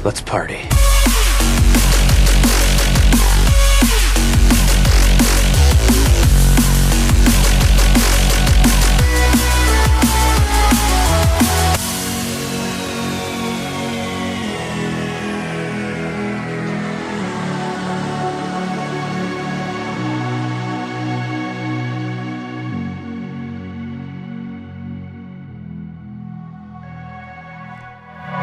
Let's party.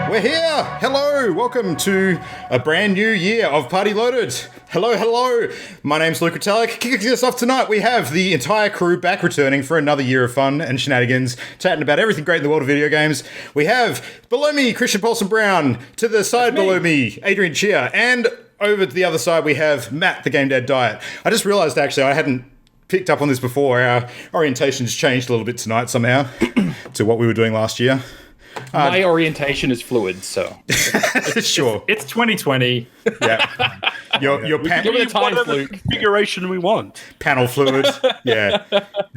We're here! Hello! Welcome to a brand new year of Party Loaded. Hello, hello! My name's Luke Retallick. Kicking us off tonight, we have the entire crew back returning for another year of fun and shenanigans, chatting about everything great in the world of video games. We have below me, Christian Paulson Brown. To the side below me, Adrian Chia. And over to the other side, we have Matt, the Game Dad Diet. I just realised, actually, I hadn't picked up on this before. Our orientation's changed a little bit tonight, somehow, to what we were doing last year. My orientation is fluid, so sure. It's 2020. Yeah, your give it a time, whatever configuration we want. Panel fluid. Yeah,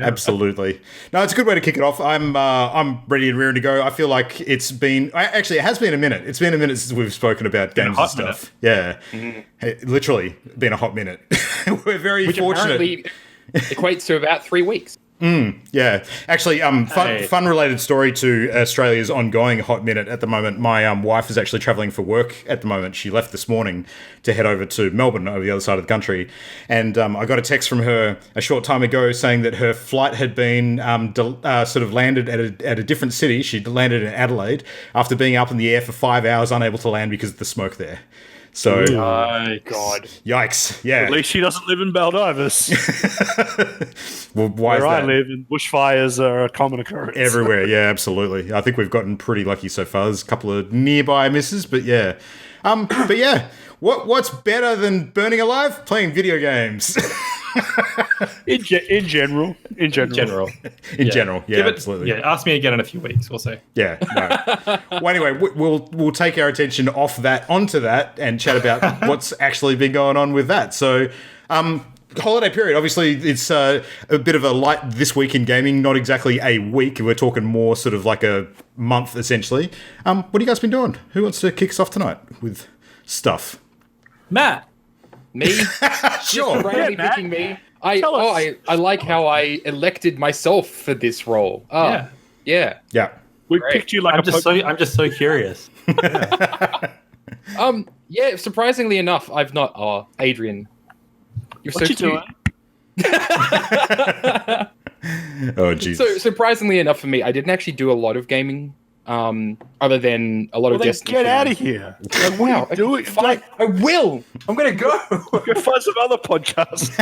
absolutely. No, it's a good way to kick it off. I'm ready and rearing to go. I feel like it has been a minute. It's been a minute since we've spoken about games and stuff. Minute. Yeah, Hey, literally been a hot minute. We're very fortunate. Apparently equates to about 3 weeks. Yeah, actually, fun related story to Australia's ongoing hot minute at the moment. My wife is actually travelling for work at the moment. She left this morning to head over to Melbourne, over the other side of the country, and I got a text from her a short time ago saying that her flight had been sort of landed at a different city. She'd landed in Adelaide after being up in the air for 5 hours, unable to land because of the smoke there. So, oh God, yikes! Yeah, At least she doesn't live in Baldivis. Well, why is Where that? I live, bushfires are a common occurrence. Everywhere, yeah, absolutely. I think we've gotten pretty lucky so far. There's a couple of nearby misses, but yeah. What's better than burning alive? Playing video games. In general. In general, yeah, absolutely. Yeah, ask me again in a few weeks. We'll see. Yeah, no. Well, anyway, we'll take our attention off that onto that and chat about what's actually been going on with that. So, holiday period. Obviously, it's a bit of a light this week in gaming. Not exactly a week. We're talking more sort of like a month, essentially. What have you guys been doing? Who wants to kick us off tonight with stuff? Matt. me? Sure. Randomly picking me. I like how I elected myself for this role. Oh, yeah. We Great. picked you like I'm just so curious. Yeah, surprisingly enough, I've not. Oh, Adrian. You're What so you cute. doing? Oh, jeez. So surprisingly enough for me, I didn't actually do a lot of gaming, other than a lot of Then Destiny. get out of here. Like, what are you doing? Fine, I will. I'm gonna go. Go find some other podcasts.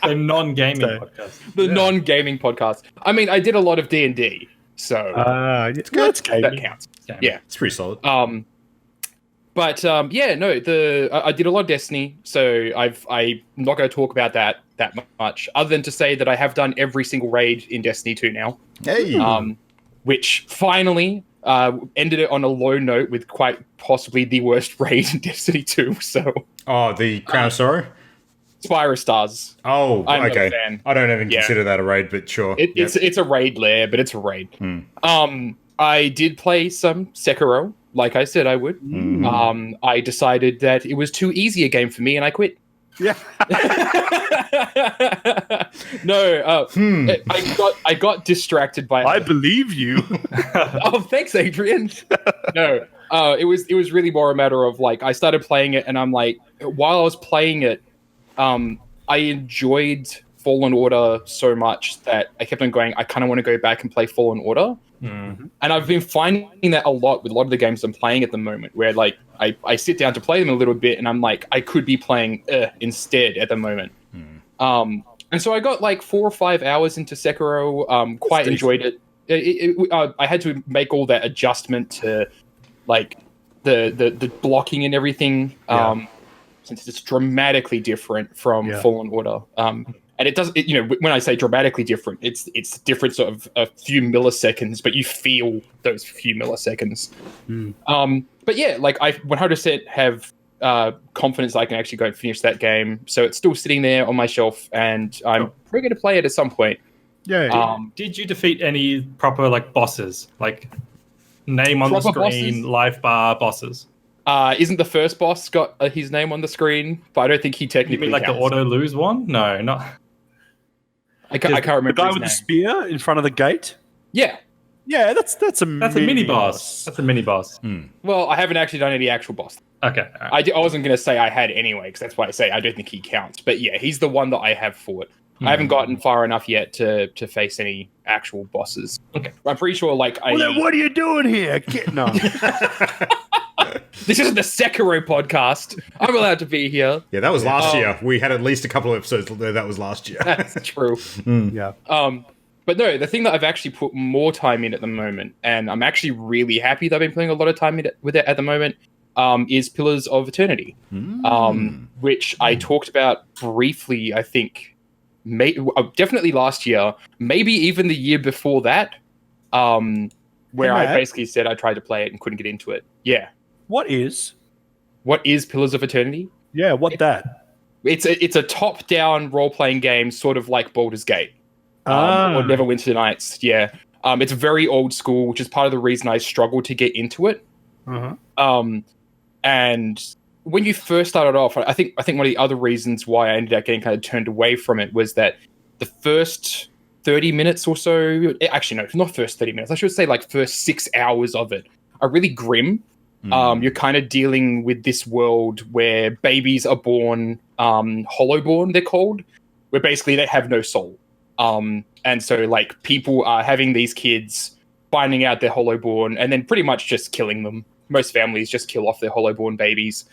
The non-gaming podcast. The non-gaming podcast. I mean, I did a lot of D&D, so It's good. It's that gaming. counts. Yeah. It's pretty solid. I did a lot of Destiny, so I'm not going to talk about that much, other than to say that I have done every single raid in Destiny 2 now. Hey. Which finally ended it on a low note with quite possibly the worst raid in Destiny 2. So, The Crown of Sorrow? Spire of Stars. Oh, I'm not a okay. fan. I don't even consider that a raid, but sure. It's a raid lair, but it's a raid. I did play some Sekiro, like I said I would. I decided that it was too easy a game for me, and I quit. Yeah. No, I got distracted by. I believe you. Oh, thanks, Adrian. No, it was really more a matter of like I started playing it, and I'm like, while I was playing it, I enjoyed Fallen Order so much that I kept on going. I kind of want to go back and play Fallen Order. And I've been finding that a lot with a lot of the games I'm playing at the moment, where like I sit down to play them a little bit, and I'm like, I could be playing instead at the moment. And so I got like 4 or 5 hours into Sekiro. Quite enjoyed it. I had to make all that adjustment to like the blocking and everything, since it's dramatically different from Fallen Order. And it does, when I say dramatically different, it's different sort of a few milliseconds, but you feel those few milliseconds. But yeah, like I 100% have confidence I can actually go and finish that game. So it's still sitting there on my shelf, and I'm probably going to play it at some point. Yeah. Did you defeat any proper like bosses, like name on the Proper screen, bosses? live bar bosses? Isn't the first boss got his name on the screen? But I don't think he You technically mean like the counts. auto lose one? No, not. I can't remember The guy his with name. the spear in front of the gate. Yeah. Yeah, that's a That's a mini boss. That's a mini boss. Well, I haven't actually done any actual boss. Okay. All right. I wasn't going to say I had anyway, because that's why I say I don't think he counts. But yeah, he's the one that I have fought. I haven't gotten far enough yet to face any actual bosses. Okay. I'm pretty sure, like, Well, then what are you doing here? No. this isn't the Sekiro podcast. I'm allowed to be here. Yeah, that was last year. We had at least a couple of episodes that was last year. That's true. Yeah. But no, the thing that I've actually put more time in at the moment, and I'm actually really happy that I've been putting a lot of time with it at the moment, is Pillars of Eternity, which I talked about briefly, I think, definitely last year, maybe even the year before that, where I basically said I tried to play it and couldn't get into it. Yeah. What is Pillars of Eternity? Yeah, that? It's a top-down role-playing game, sort of like Baldur's Gate. Or Neverwinter Nights, yeah. It's very old school, which is part of the reason I struggled to get into it. And when you first started off, I think one of the other reasons why I ended up getting kind of turned away from it was that the first 30 minutes or so, actually no, not first 30 minutes, I should say like first 6 hours of it are really grim. You're kind of dealing with this world where babies are born, hollow-born, they're called, where basically they have no soul. And so like people are having these kids, finding out they're hollow-born, and then pretty much just killing them. Most families just kill off their hollow-born babies.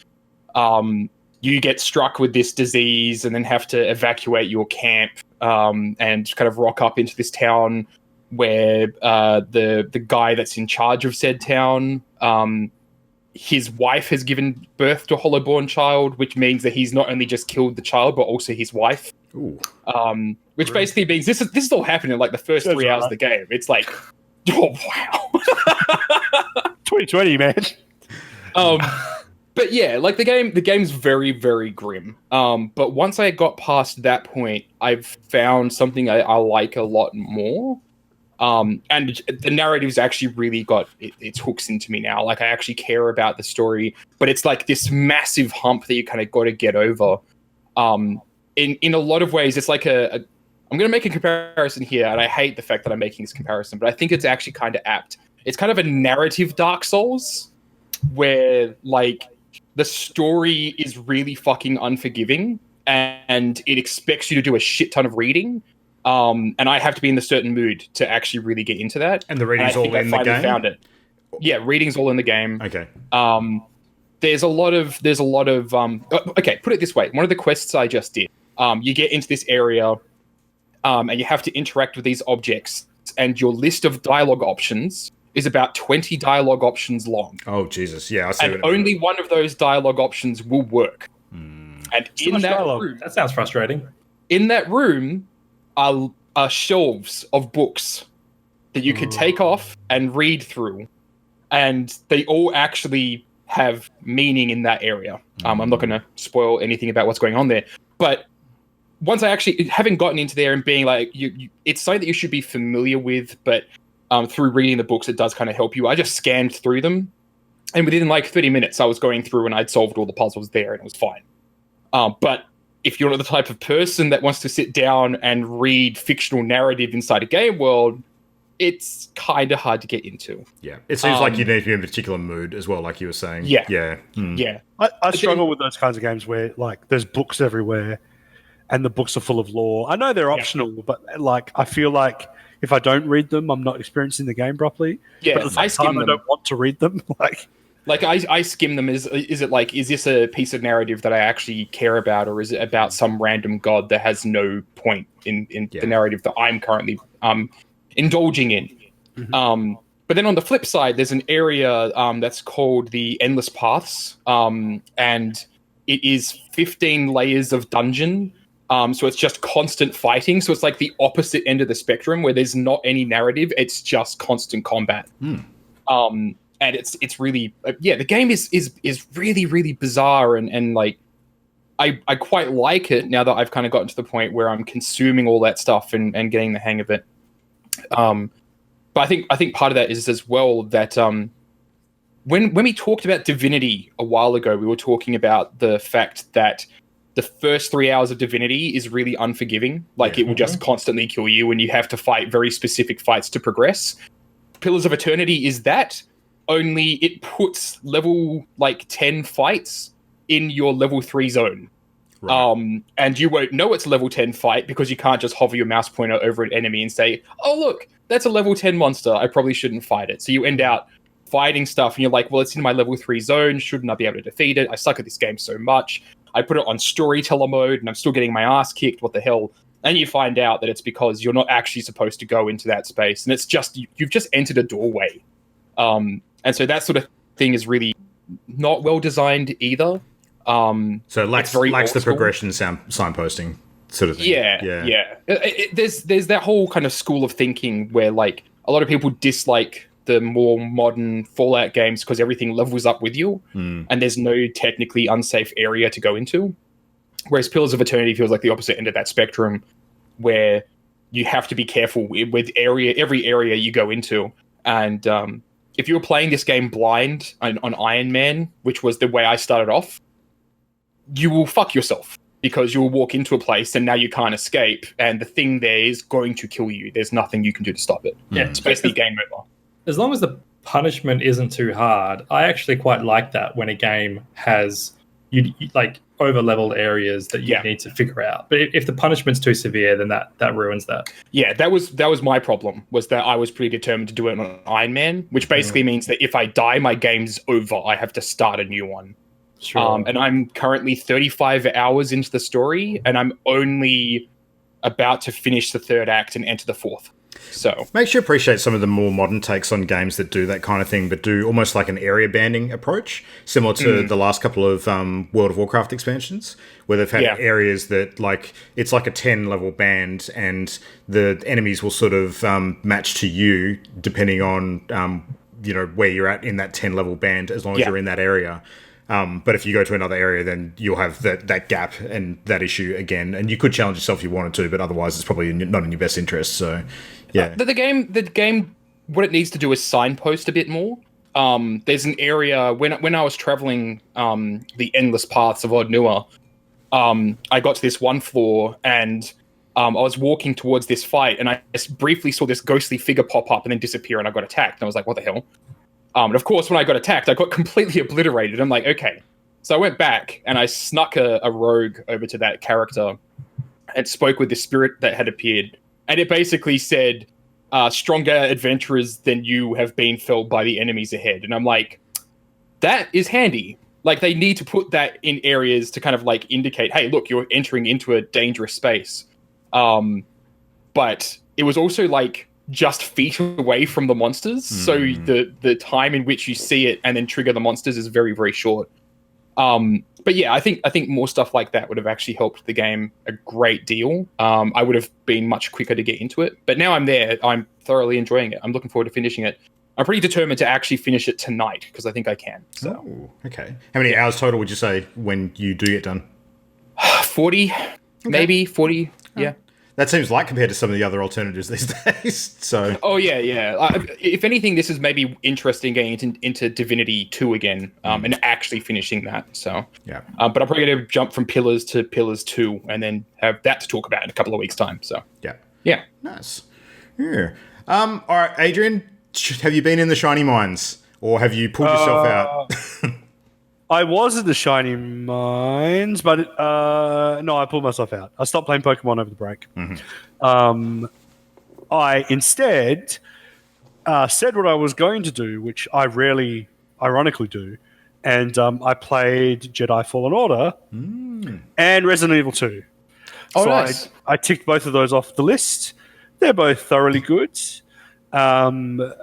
You get struck with this disease and then have to evacuate your camp, and kind of rock up into this town where the guy that's in charge of said town, his wife has given birth to a hollow-born child, which means that he's not only just killed the child, but also his wife. Ooh. Which basically means this is all happening in like the first 3 hours of the game. It's like, oh wow, 2020, man. But yeah, like the game's very, very grim. But once I got past that point, I've found something I like a lot more. And the narrative's actually really got its hooks into me now. Like I actually care about the story, but it's like this massive hump that you kind of got to get over. In a lot of ways, it's like I'm going to make a comparison here, and I hate the fact that I'm making this comparison, but I think it's actually kind of apt. It's kind of a narrative Dark Souls, where like the story is really fucking unforgiving, and it expects you to do a shit ton of reading. And I have to be in a certain mood to actually really get into that. And the reading's all in the game? Found it. Yeah, reading's all in the game. Okay. There's a lot of okay, put it this way. One of the quests I just did, you get into this area, and you have to interact with these objects, and your list of dialogue options is about 20 dialogue options long. Oh, Jesus. Yeah, I see. And only one of those dialogue options will work. And in that room... That sounds frustrating. In that room are shelves of books that you could take off and read through. And they all actually have meaning in that area. I'm not going to spoil anything about what's going on there. But once I actually, having gotten into there and being like, it's something that you should be familiar with, but through reading the books, it does kind of help you. I just scanned through them. And within like 30 minutes, I was going through and I'd solved all the puzzles there and it was fine. But if you're not the type of person that wants to sit down and read fictional narrative inside a game world, it's kind of hard to get into. Yeah. It seems like you need to be in a particular mood as well, like you were saying. Yeah. Yeah. Yeah. I struggle with those kinds of games where like there's books everywhere and the books are full of lore. I know they're optional, but like I feel like if I don't read them, I'm not experiencing the game properly. Yeah, but at the same time, I don't want to read them. Like I skim them. Is it like, is this a piece of narrative that I actually care about, or is it about some random god that has no point in the narrative that I'm currently indulging in? But then on the flip side, there's an area that's called the Endless Paths, and it is 15 layers of dungeon. So it's just constant fighting. So it's like the opposite end of the spectrum where there's not any narrative. It's just constant combat. And it's really, the game is really, really bizarre. And like, I quite like it now that I've kind of gotten to the point where I'm consuming all that stuff and getting the hang of it. But I think part of that is as well that when we talked about Divinity a while ago, we were talking about the fact that the first 3 hours of Divinity is really unforgiving. Like, it will just constantly kill you, and you have to fight very specific fights to progress. Pillars of Eternity is that, only it puts level, 10 fights in your level 3 zone. Right. And you won't know it's a level 10 fight because you can't just hover your mouse pointer over an enemy and say, oh, look, that's a level 10 monster. I probably shouldn't fight it. So you end out fighting stuff and you're like, well, it's in my level 3 zone. Shouldn't I be able to defeat it? I suck at this game so much. I put it on storyteller mode and I'm still getting my ass kicked. What the hell? And you find out that it's because you're not actually supposed to go into that space. And it's just, you've just entered a doorway. And so that sort of thing is really not well designed either. So it lacks the progression signposting sort of thing. Yeah. There's that whole kind of school of thinking where, like, a lot of people dislike the more modern Fallout games because everything levels up with you and there's no technically unsafe area to go into. Whereas Pillars of Eternity feels like the opposite end of that spectrum, where you have to be careful with every area you go into. And if you were playing this game blind on Iron Man, which was the way I started off, you will fuck yourself because you'll walk into a place and now you can't escape, and the thing there is going to kill you. There's nothing you can do to stop it. Yeah, it's basically game over. As long as the punishment isn't too hard, I actually quite like that when a game has you like over-leveled areas that you need to figure out. But if the punishment's too severe, then that ruins that. Yeah, that was my problem, was that I was pretty determined to do it on Iron Man, which basically means that if I die, my game's over. I have to start a new one. Sure. And I'm currently 35 hours into the story, and I'm only about to finish the 3rd act and enter the 4th. So makes you appreciate some of the more modern takes on games that do that kind of thing, but do almost like an area banding approach, similar to the last couple of World of Warcraft expansions, where they've had areas that, like, it's like a 10 level band, and the enemies will sort of match to you depending on where you're at in that 10 level band, as long as you're in that area. But if you go to another area, then you'll have that gap and that issue again. And you could challenge yourself if you wanted to, but otherwise it's probably not in your best interest. So, yeah. The game, what it needs to do is signpost a bit more. There's an area, when I was traveling the endless paths of Odnua, I got to this one floor and I was walking towards this fight, and I just briefly saw this ghostly figure pop up and then disappear, and I got attacked. And I was like, what the hell? And of course, when I got attacked, I got completely obliterated. I'm like, okay. So I went back and I snuck a rogue over to that character and spoke with the spirit that had appeared. And it basically said, stronger adventurers than you have been felled by the enemies ahead. And I'm like, that is handy. Like, they need to put that in areas to kind of like indicate, hey, look, you're entering into a dangerous space. But it was also like just feet away from the monsters. So the time in which you see it and then trigger the monsters is very, very short. But yeah, I think more stuff like that would have actually helped the game a great deal. I would have been much quicker to get into it. But now I'm there. I'm thoroughly enjoying it. I'm looking forward to finishing it. I'm pretty determined to actually finish it tonight because I think I can. So. Oh, okay. How many hours total would you say when you do get done? 40, maybe 40. Yeah. That seems light compared to some of the other alternatives these days. So. Oh, yeah. If anything, this is maybe interesting getting into Divinity 2 again and actually finishing that. So, yeah. But I'm probably going to jump from Pillars to Pillars 2 and then have that to talk about in a couple of weeks' time. So, yeah. Nice. Yeah. All right, Adrian, have you been in the Shiny Mines or have you pulled yourself out? I was in the Shiny Mines, but no, I pulled myself out. I stopped playing Pokemon over the break. I instead said what I was going to do, which I rarely, ironically, do, and I played Jedi Fallen Order and Resident Evil 2. Oh, so nice. I ticked both of those off the list. They're both thoroughly good. Resident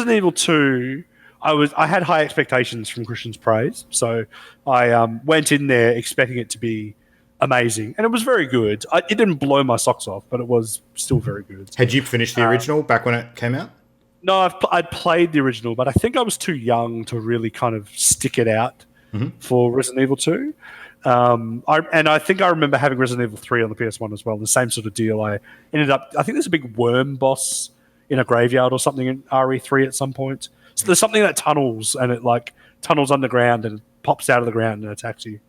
Evil 2... I had high expectations from Christian's praise, so I went in there expecting it to be amazing, and it was very good. It didn't blow my socks off, but it was still very good. Had you finished the original back when it came out? No, I'd played the original, but I think I was too young to really kind of stick it out for Resident Evil 2. I think I remember having Resident Evil 3 on the PS1 as well, the same sort of deal. I think there's a big worm boss in a graveyard or something in RE3 at some point. So there's something that tunnels and it like tunnels underground and pops out of the ground and attacks you.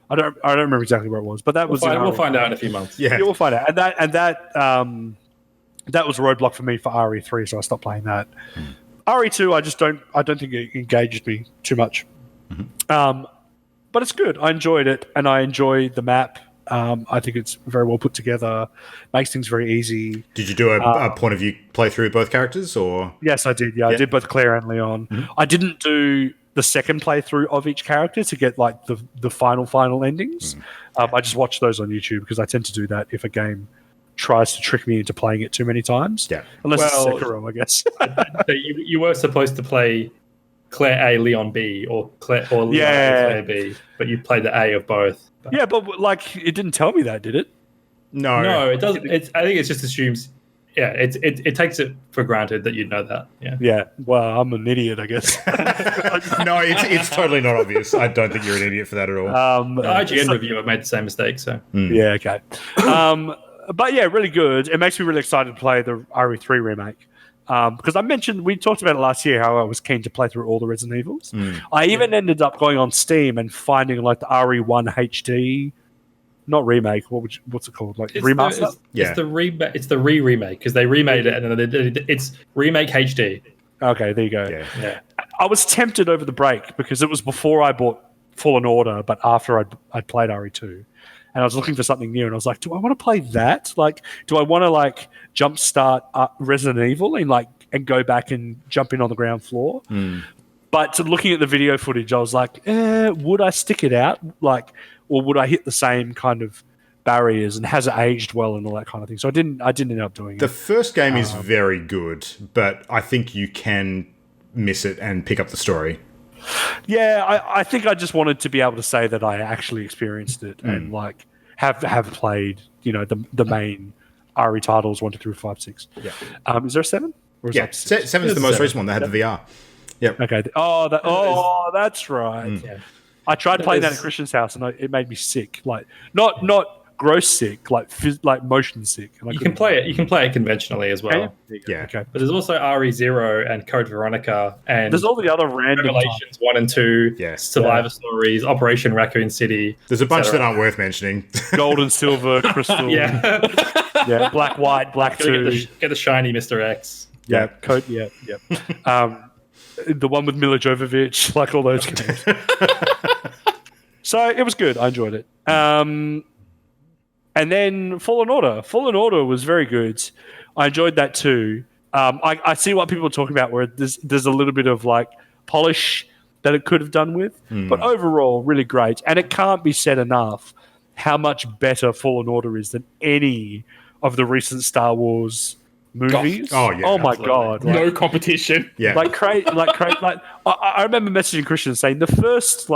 I don't remember exactly where it was, but that was We'll find out in a few months. Yeah. we'll find out. And that was a roadblock for me for RE3, so I stopped playing that. RE2, I don't think it engaged me too much. But it's good. I enjoyed it, and I enjoy the map. I think it's very well put together. Makes things very easy. Did you do a point of view playthrough with both characters, or? Yes, I did. Yeah, I did both Claire and Leon. I didn't do the second playthrough of each character to get like the final endings. I just watch those on YouTube because I tend to do that if a game tries to trick me into playing it too many times. Yeah. Unless it's Sekiro, I guess. So you were supposed to play Claire A, Leon B, or Leon A, Claire B, but you played the A of both. Yeah, but like it didn't tell me that, did it? No, it doesn't. I think it just assumes. Yeah, it takes it for granted that you know that. Yeah. Yeah. Well, I'm an idiot, I guess. No, it's totally not obvious. I don't think you're an idiot for that at all. The IGN reviewer made the same mistake. So yeah, okay. But yeah, really good. It makes me really excited to play the RE3 remake. Because we talked about it last year, how I was keen to play through all the Resident Evils. I even ended up going on Steam and finding like the RE1 HD, not remake. What's it called? Like remaster? It's the remake because they remade it and then it's remake HD. Okay, there you go. Yeah. I was tempted over the break because it was before I bought Fallen Order, but after I'd played RE2. And I was looking for something new, and I was like, do I want to play that? Like, do I want to like jumpstart Resident Evil and go back and jump in on the ground floor? But looking at the video footage, I was like, would I stick it out? Like, or would I hit the same kind of barriers, and has it aged well and all that kind of thing? So I didn't end up doing it. The first game is very good, but I think you can miss it and pick up the story. Yeah, I think I just wanted to be able to say that I actually experienced it and like have played, the main RE titles 1, 2, 3, 5, 6. Yeah. Is there a 7? Or is 7 is the most recent one. They had the VR. Yep. Okay. That's right. Yeah. I tried playing that at Christian's house and it made me sick. Like not gross sick, like motion sick. You can play it conventionally as well. Yeah. Okay. But there's also RE0 and Code Veronica and there's all the other random Revelations 1 and 2, Survivor Stories, Operation Raccoon City. There's a bunch that aren't worth mentioning. Gold and silver, crystal. Yeah, black, white, black 2. Get the shiny Mr. X. Yeah, code. Yeah. The one with Mila Jovovich, like all those games. So it was good. I enjoyed it. And then Fallen Order. Fallen Order was very good. I enjoyed that too. I see what people are talking about where there's a little bit of like polish that it could have done with. But overall, really great. And it can't be said enough how much better Fallen Order is than any of the recent Star Wars movies. Oh, yeah. Oh, my God. No competition. Yeah. I remember messaging Christian saying the first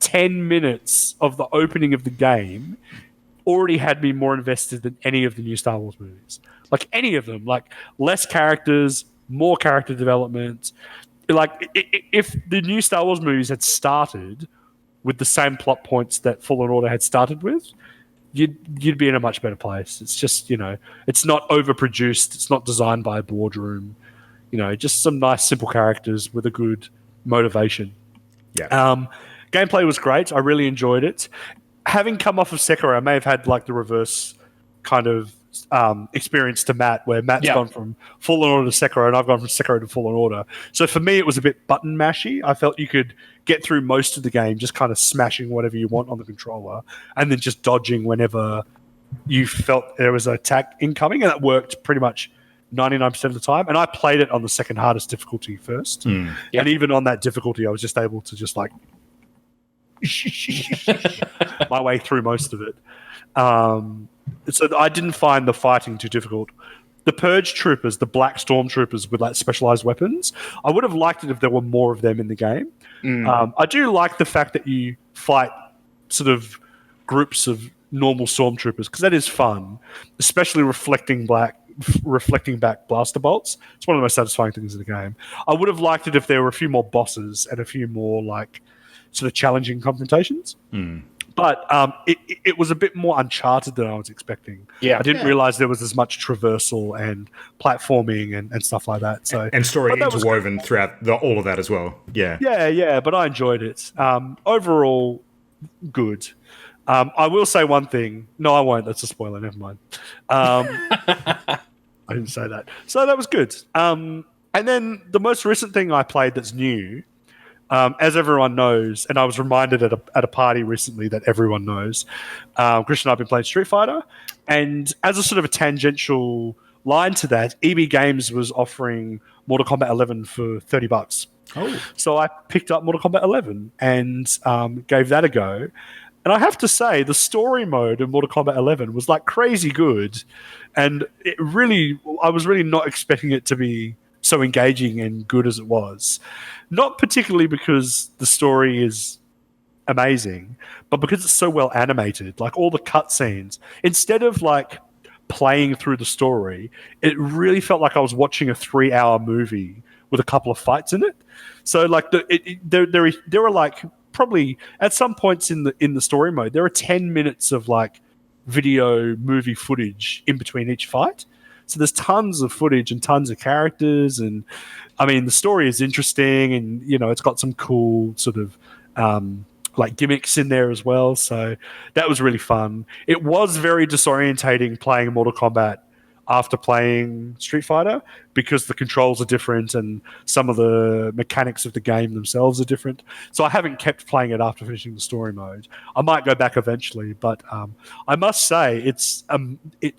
10 minutes of the opening of the game already had me more invested than any of the new Star Wars movies. Like any of them. Like less characters, more character development. Like if the new Star Wars movies had started with the same plot points that Fallen Order had started with, you'd be in a much better place. It's just, it's not overproduced. It's not designed by a boardroom. Just some nice, simple characters with a good motivation. Yeah. Gameplay was great. I really enjoyed it. Having come off of Sekiro, I may have had the reverse kind of experience to Matt, where Matt's gone from Fallen Order to Sekiro, and I've gone from Sekiro to Fallen Order. So for me, it was a bit button mashy. I felt you could get through most of the game just kind of smashing whatever you want on the controller, and then just dodging whenever you felt there was an attack incoming, and that worked pretty much 99% of the time. And I played it on the second hardest difficulty first, and even on that difficulty, I was just able to just my way through most of it. So I didn't find the fighting too difficult. The Purge troopers, the black stormtroopers with specialized weapons, I would have liked it if there were more of them in the game. I do like the fact that you fight sort of groups of normal stormtroopers because that is fun, especially reflecting back blaster bolts. It's one of the most satisfying things in the game. I would have liked it if there were a few more bosses and a few more sort of challenging confrontations. But it was a bit more Uncharted than I was expecting. Yeah. I didn't realize there was as much traversal and platforming and stuff like that. So And story but that was interwoven throughout all of that as well. Yeah. Yeah, but I enjoyed it. Overall, good. I will say one thing. No, I won't. That's a spoiler. Never mind. I didn't say that. So that was good. And then the most recent thing I played that's new, as everyone knows, and I was reminded at a party recently that everyone knows, Christian and I have been playing Street Fighter, and as a sort of a tangential line to that, EB Games was offering Mortal Kombat 11 for $30. Oh. So I picked up Mortal Kombat 11 and gave that a go. And I have to say, the story mode in Mortal Kombat 11 was like crazy good. And I was really not expecting it to be so engaging and good as it was. Not particularly because the story is amazing, but because it's so well animated. Like all the cutscenes, instead of like playing through the story, it really felt like I was watching a 3-hour movie with a couple of fights in it. So like there are like probably at some points in the story mode, there are 10 minutes of like video movie footage in between each fight. So there's tons of footage and tons of characters, and I mean the story is interesting, and it's got some cool sort of like gimmicks in there as well. So that was really fun. It was very disorientating playing Mortal Kombat after playing Street Fighter because the controls are different and some of the mechanics of the game themselves are different. So I haven't kept playing it after finishing the story mode. I might go back eventually, but I must say it's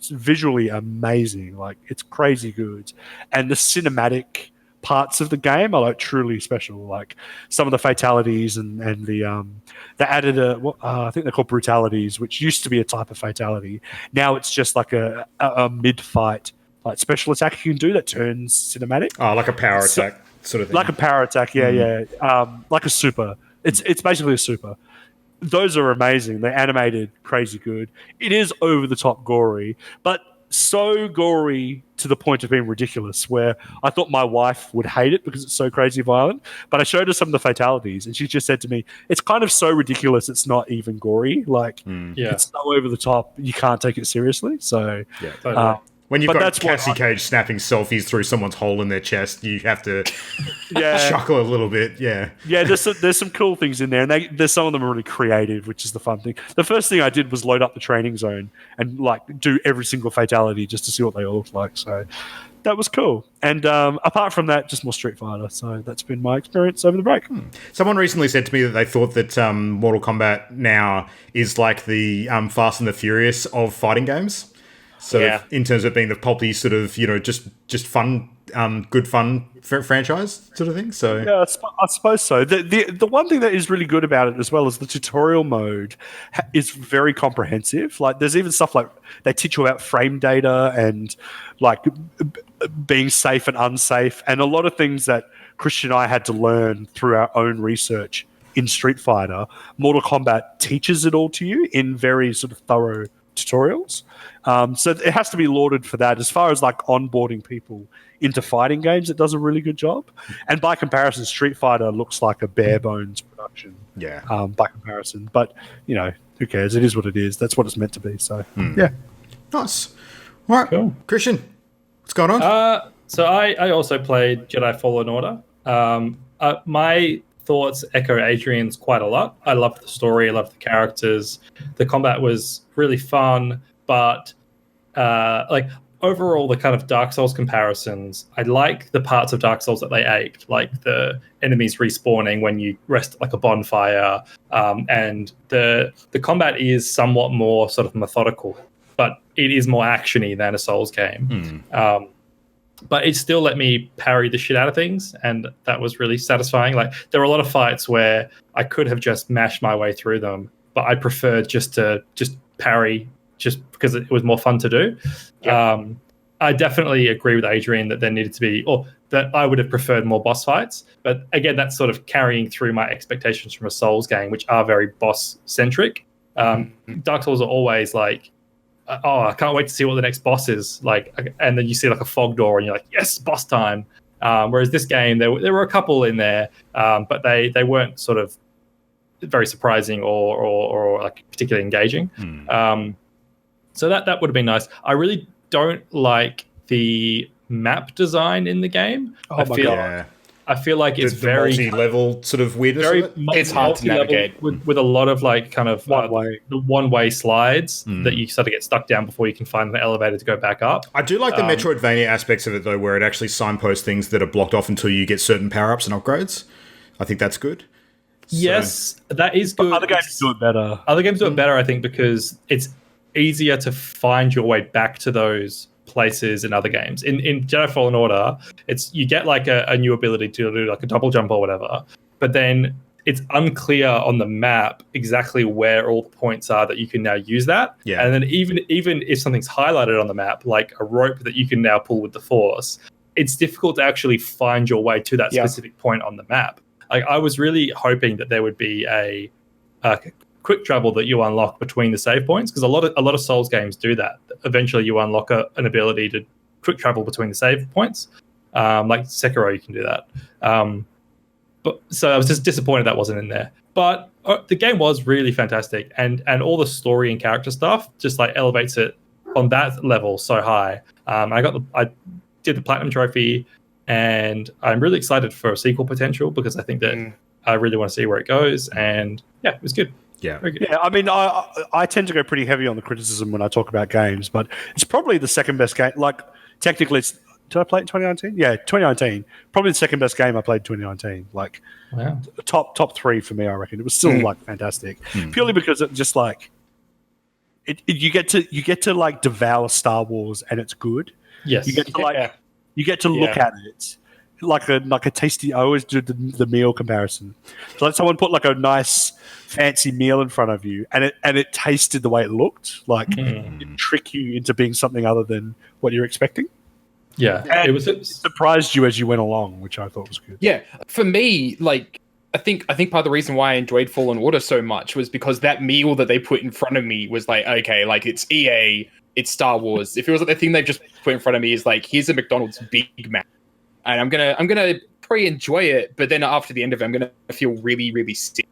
visually amazing. Like it's crazy good, and the cinematic parts of the game are like truly special. Like some of the fatalities and they added I think they're called brutalities, which used to be a type of fatality. Now it's just like a mid-fight like special attack you can do that turns cinematic. Oh, like a power attack sort of thing. Like a power attack, yeah. Like a super. It's basically a super. Those are amazing. They're animated crazy good. It is over the top gory, but so gory to the point of being ridiculous, where I thought my wife would hate it because it's so crazy violent. But I showed her some of the fatalities, and she just said to me, it's kind of so ridiculous it's not even gory. Like, it's so over the top, you can't take it seriously. So, totally. When you've got Cassie Cage snapping selfies through someone's hole in their chest, you have to chuckle a little bit. Yeah, there's some cool things in there, and there's some of them are really creative, which is the fun thing. The first thing I did was load up the training zone and like do every single fatality just to see what they all look like. So that was cool. And apart from that, just more Street Fighter. So that's been my experience over the break. Someone recently said to me that they thought that Mortal Kombat now is like the Fast and the Furious of fighting games. So in terms of being the pulpy sort of, just fun, good fun franchise sort of thing. So yeah, I suppose so. The one thing that is really good about it as well is the tutorial mode is very comprehensive. Like there's even stuff like they teach you about frame data and like being safe and unsafe, and a lot of things that Christian and I had to learn through our own research in Street Fighter. Mortal Kombat teaches it all to you in very sort of thorough tutorials. So it has to be lauded for that. As far as like onboarding people into fighting games, it does a really good job. And by comparison, Street Fighter looks like a bare bones production. Yeah. By comparison, but who cares? It is what it is. That's what it's meant to be. So yeah. Nice. All right, cool. Christian, what's going on? So I also played Jedi Fallen Order. My thoughts echo Adrian's quite a lot. I loved the story. I loved the characters. The combat was really fun, but like overall, the kind of Dark Souls comparisons, I like the parts of Dark Souls that they aped, like the enemies respawning when you rest at like a bonfire, and the combat is somewhat more sort of methodical, but it is more actiony than a Souls game. But it still let me parry the shit out of things, and that was really satisfying. Like there were a lot of fights where I could have just mashed my way through them, but I preferred just parry, just because it was more fun to do. Yeah. I definitely agree with Adrian that there needed to be, or that I would have preferred more boss fights. But again, that's sort of carrying through my expectations from a Souls game, which are very boss centric. Dark Souls are always like, oh, I can't wait to see what the next boss is like, and then you see like a fog door and you're like, yes, boss time. Whereas this game, there were a couple in there, but they weren't sort of very surprising or like particularly engaging. So that would have been nice. I really don't like the map design in the game. Oh my God. I feel like it's the very multi-level sort of weirdness very of it. It's hard to navigate. with a lot of like kind of the one-way slides that you sort of get stuck down before you can find the elevator to go back up. I do like the Metroidvania aspects of it though, where it actually signposts things that are blocked off until you get certain power-ups and upgrades. I think that's good. Yes, that is good. Other games do it better. Other games do it better, I think, because it's easier to find your way back to those places in other games. In Jedi Fallen Order, you get like a new ability to do like a double jump or whatever, but then it's unclear on the map exactly where all the points are that you can now use that. Yeah. And then even if something's highlighted on the map, like a rope that you can now pull with the Force, it's difficult to actually find your way to that specific point on the map. Like I was really hoping that there would be a quick travel that you unlock between the save points, because a lot of Souls games do that. Eventually, you unlock an ability to quick travel between the save points. Like Sekiro, you can do that. But so I was just disappointed that wasn't in there. But the game was really fantastic, and all the story and character stuff just like elevates it on that level so high. I did the platinum trophy, and I'm really excited for a sequel potential because I think that I really want to see where it goes. And yeah, it was good. Yeah. Yeah, I mean, I tend to go pretty heavy on the criticism when I talk about games, but it's probably the second best game. Like, technically, did I play it in 2019? Yeah, 2019. Probably the second best game I played in 2019. Like, Wow. top three for me, I reckon. It was still like fantastic, purely because it just like you get to like devour Star Wars and it's good. Yes. You get to look at it like a tasty. I always do the meal comparison. So let someone put like a nice fancy meal in front of you, and it tasted the way it looked. Like it trick you into being something other than what you're expecting. Yeah, and it surprised you as you went along, which I thought was good. Yeah, for me, like I think part of the reason why I enjoyed Fallen Order so much was because that meal that they put in front of me was like, okay, like it's EA, it's Star Wars. If it was like the thing they've just put in front of me is like, here's a McDonald's Big Mac, and I'm gonna probably enjoy it, but then after the end of it, I'm gonna feel really, really sick.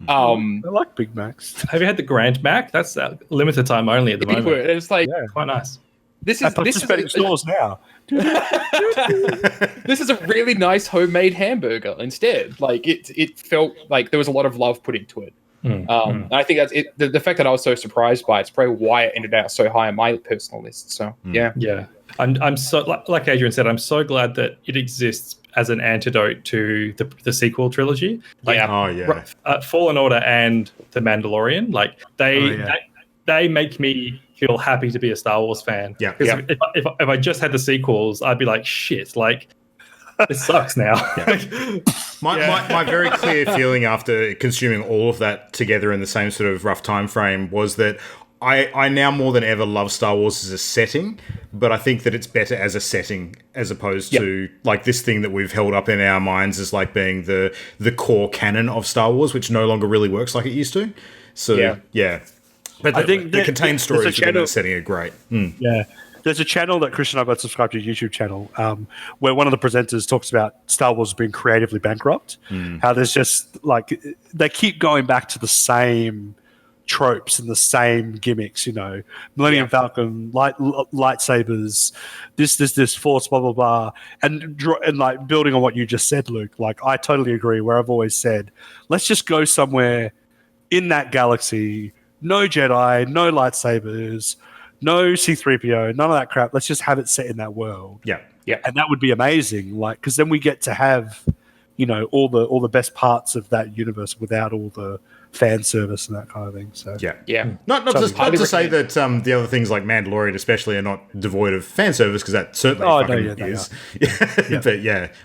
I like Big Macs. Have you had the Grand Mac? That's limited time only at the moment. It's like quite nice. This is stores now. This is a really nice homemade hamburger instead. Like it felt like there was a lot of love put into it. And I think that's it. The fact that I was so surprised by it's probably why it ended out so high on my personal list. So yeah. I'm so like Adrian said, I'm so glad that it exists as an antidote to the sequel trilogy. Like, Fallen Order and The Mandalorian. Like they make me feel happy to be a Star Wars fan. Yeah. Because if I just had the sequels, I'd be like, shit, like this sucks now. My very clear feeling after consuming all of that together in the same sort of rough time frame was that I now more than ever love Star Wars as a setting, but I think that it's better as a setting as opposed to like this thing that we've held up in our minds as like being the core canon of Star Wars, which no longer really works like it used to. So but I think the contained stories within that setting are great. Yeah. There's a channel that Christian and I both subscribe to, a YouTube channel, where one of the presenters talks about Star Wars being creatively bankrupt. How there's just like they keep going back to the same tropes and the same gimmicks, Millennium Falcon, lightsabers, this Force, blah blah blah, and like building on what you just said, Luke. Like I totally agree. Where I've always said, let's just go somewhere in that galaxy. No Jedi, no lightsabers, no C-3PO, none of that crap. Let's just have it set in that world. Yeah. And that would be amazing. Like, because then we get to have, all the best parts of that universe without all the fan service and that kind of thing. So not to say that the other things like Mandalorian especially are not devoid of fan service, because that certainly is. But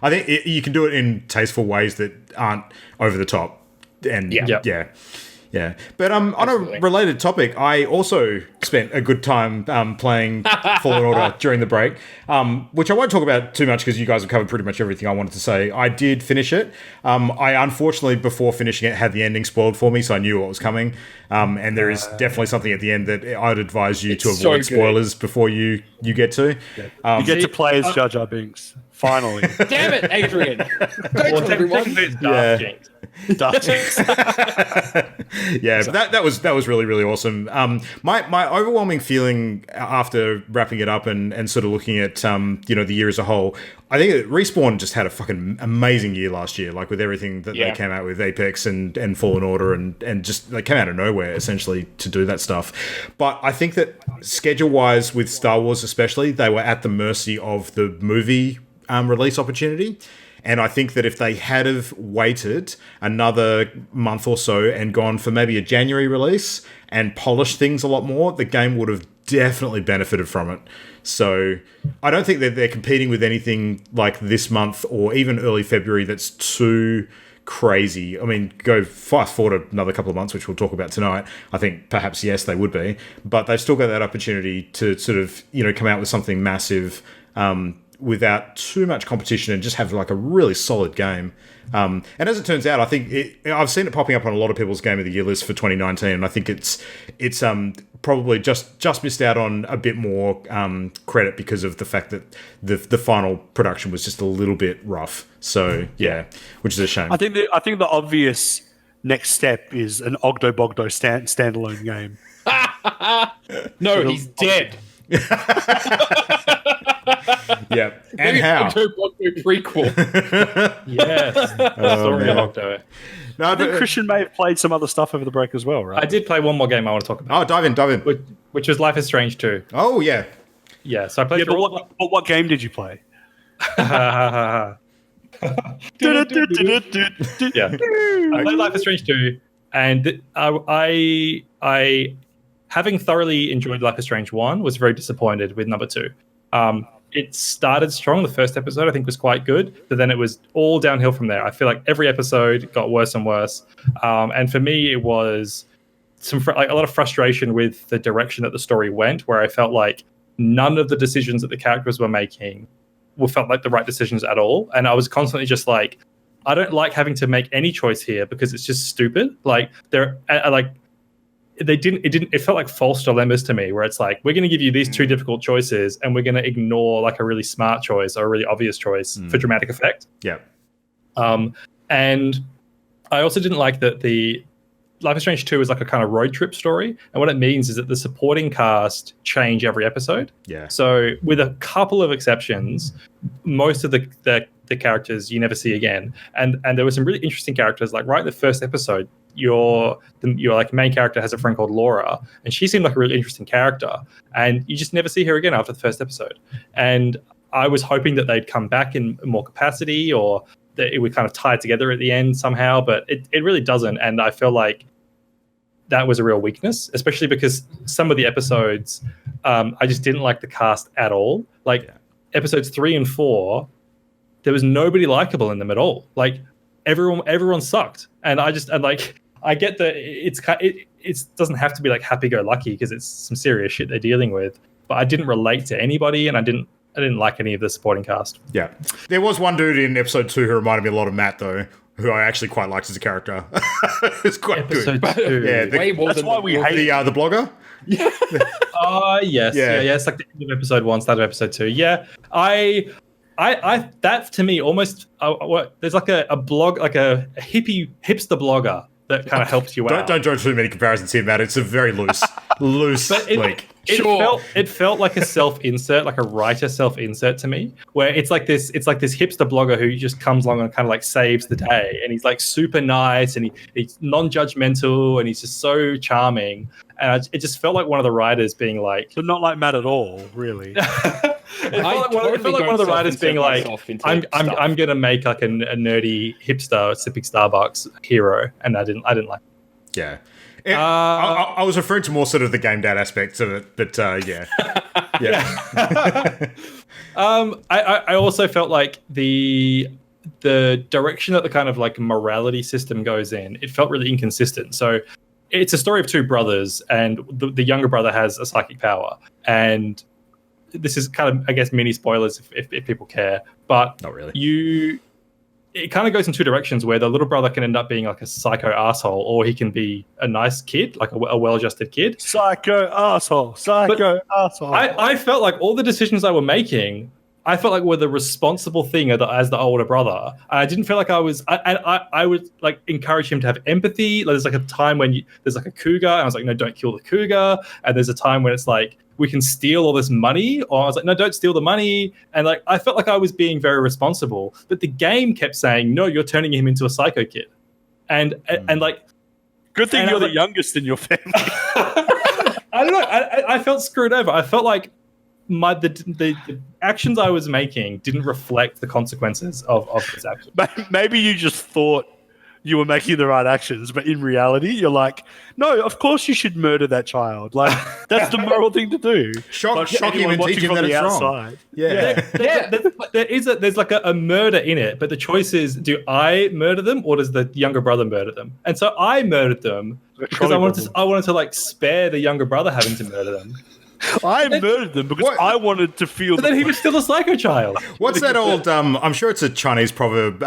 I think you can do it in tasteful ways that aren't over the top. And yeah, but on a related topic, I also spent a good time playing Fallen Order during the break, which I won't talk about too much because you guys have covered pretty much everything I wanted to say. I did finish it. I unfortunately, before finishing it, had the ending spoiled for me, so I knew what was coming. And there is definitely something at the end that I'd advise you to avoid spoilers before you get to. You get to play as Jar Jar Binks. Finally. Damn it, Adrian! Don't tell everyone. Technically it's Dark Jinx. Dark Jinx. Yeah, but that was really, really awesome. My overwhelming feeling after wrapping it up and sort of looking at the year as a whole, I think that Respawn just had a fucking amazing year last year, like with everything that they came out with, Apex and Fallen Order, and just they came out of nowhere essentially to do that stuff. But I think that schedule wise, with Star Wars especially, they were at the mercy of the movie release opportunity. And I think that if they had have waited another month or so and gone for maybe a January release and polished things a lot more, the game would have definitely benefited from it. So I don't think that they're competing with anything like this month or even early February that's too crazy. I mean, go fast forward another couple of months, which we'll talk about tonight. I think perhaps, yes, they would be. But they've still got that opportunity to sort of, come out with something massive without too much competition and just have like a really solid game. And as it turns out, I think I've seen it popping up on a lot of people's Game of the Year list for 2019. And I think it's probably just missed out on a bit more credit because of the fact that the final production was just a little bit rough. So yeah, which is a shame. I think the obvious next step is an Ogdo Bogdo standalone game. No, he's dead. Yeah, and Maybe how? Prequel. Yes. Story of Octo. No, I think Christian may have played some other stuff over the break as well, right? I did play one more game I want to talk about. Oh, dive in. Which was Life is Strange 2. Oh, yeah. Yeah, so I played but what game did you play? Yeah. I played Life is Strange 2, and I having thoroughly enjoyed Life is Strange 1, was very disappointed with number 2. It started strong. The first episode, I think, was quite good, but then it was all downhill from there. I feel like every episode got worse and worse. And for me, it was a lot of frustration with the direction that the story went, where I felt like none of the decisions that the characters were making felt like the right decisions at all. And I was constantly just like, I don't like having to make any choice here because it's just stupid. Like it felt like false dilemmas to me, where it's like, we're going to give you these two difficult choices and we're going to ignore like a really smart choice or a really obvious choice for dramatic effect. Yeah. And I also didn't like that the Life is Strange 2 is like a kind of road trip story. And what it means is that the supporting cast change every episode. Yeah. So with a couple of exceptions, most of the characters you never see again. And there were some really interesting characters, like right in the first episode, your like main character has a friend called Laura, and she seemed like a really interesting character, and you just never see her again after the first episode. And I was hoping that they'd come back in more capacity, or that it would kind of tie together at the end somehow, but it really doesn't. And I feel like that was a real weakness, especially because some of the episodes, I just didn't like the cast at all. Like episodes 3 and 4, there was nobody likable in them at all. Like everyone sucked, and I get that it doesn't have to be like happy-go-lucky because it's some serious shit they're dealing with. But I didn't relate to anybody, and I didn't like any of the supporting cast. Yeah, there was one dude in episode 2 who reminded me a lot of Matt, though, who I actually quite liked as a character. It's quite episode good. 2. Yeah, that's why we hate the blogger. Yeah. Yes. Yeah. It's like the end of episode 1, start of episode 2. Yeah. I that to me almost there's like a blog, like a hipster blogger that kind of helps you out. Don't draw too many comparisons here, Matt. It's a very loose link. It felt like a self-insert, like a writer self-insert to me, where it's like this hipster blogger who just comes along and kind of like saves the day, and he's like super nice, and he's non-judgmental, and he's just so charming, and it just felt like one of the writers being like, but not like Matt at all, really. It felt like one of the writers being like, I'm gonna make like a nerdy hipster sipping Starbucks hero, and I didn't like it. Yeah. I was referring to more sort of the game dad aspects of it, but yeah. I also felt like the direction that the kind of like morality system goes in, it felt really inconsistent. So it's a story of two brothers, and the younger brother has a psychic power, and this is kind of, I guess, mini spoilers if people care, but not really. It kind of goes in two directions, where the little brother can end up being like a psycho asshole, or he can be a nice kid, like a well-adjusted kid. Psycho asshole. I felt like all the decisions I were making I felt like we're the responsible thing as the older brother. I didn't feel like I was. I would like encourage him to have empathy. Like, there's like a time when there's like a cougar, and I was like, no, don't kill the cougar. And there's a time when it's like, we can steal all this money, or I was like, no, don't steal the money. And like, I felt like I was being very responsible, but the game kept saying, no, you're turning him into a psycho kid. And like, good thing you're the youngest in your family. I don't know. I felt screwed over. I felt like the actions I was making didn't reflect the consequences of those actions. Maybe you just thought you were making the right actions, but in reality, you're like, no, of course you should murder that child. Like, that's the moral thing to do. Shock him and teach him that it's wrong. Yeah. There's like a murder in it, but the choice is, do I murder them or does the younger brother murder them? And so I murdered them because I wanted to like spare the younger brother having to murder them. I murdered them because I wanted to feel. But then he was still a psycho child. What's that old? I'm sure it's a Chinese proverb.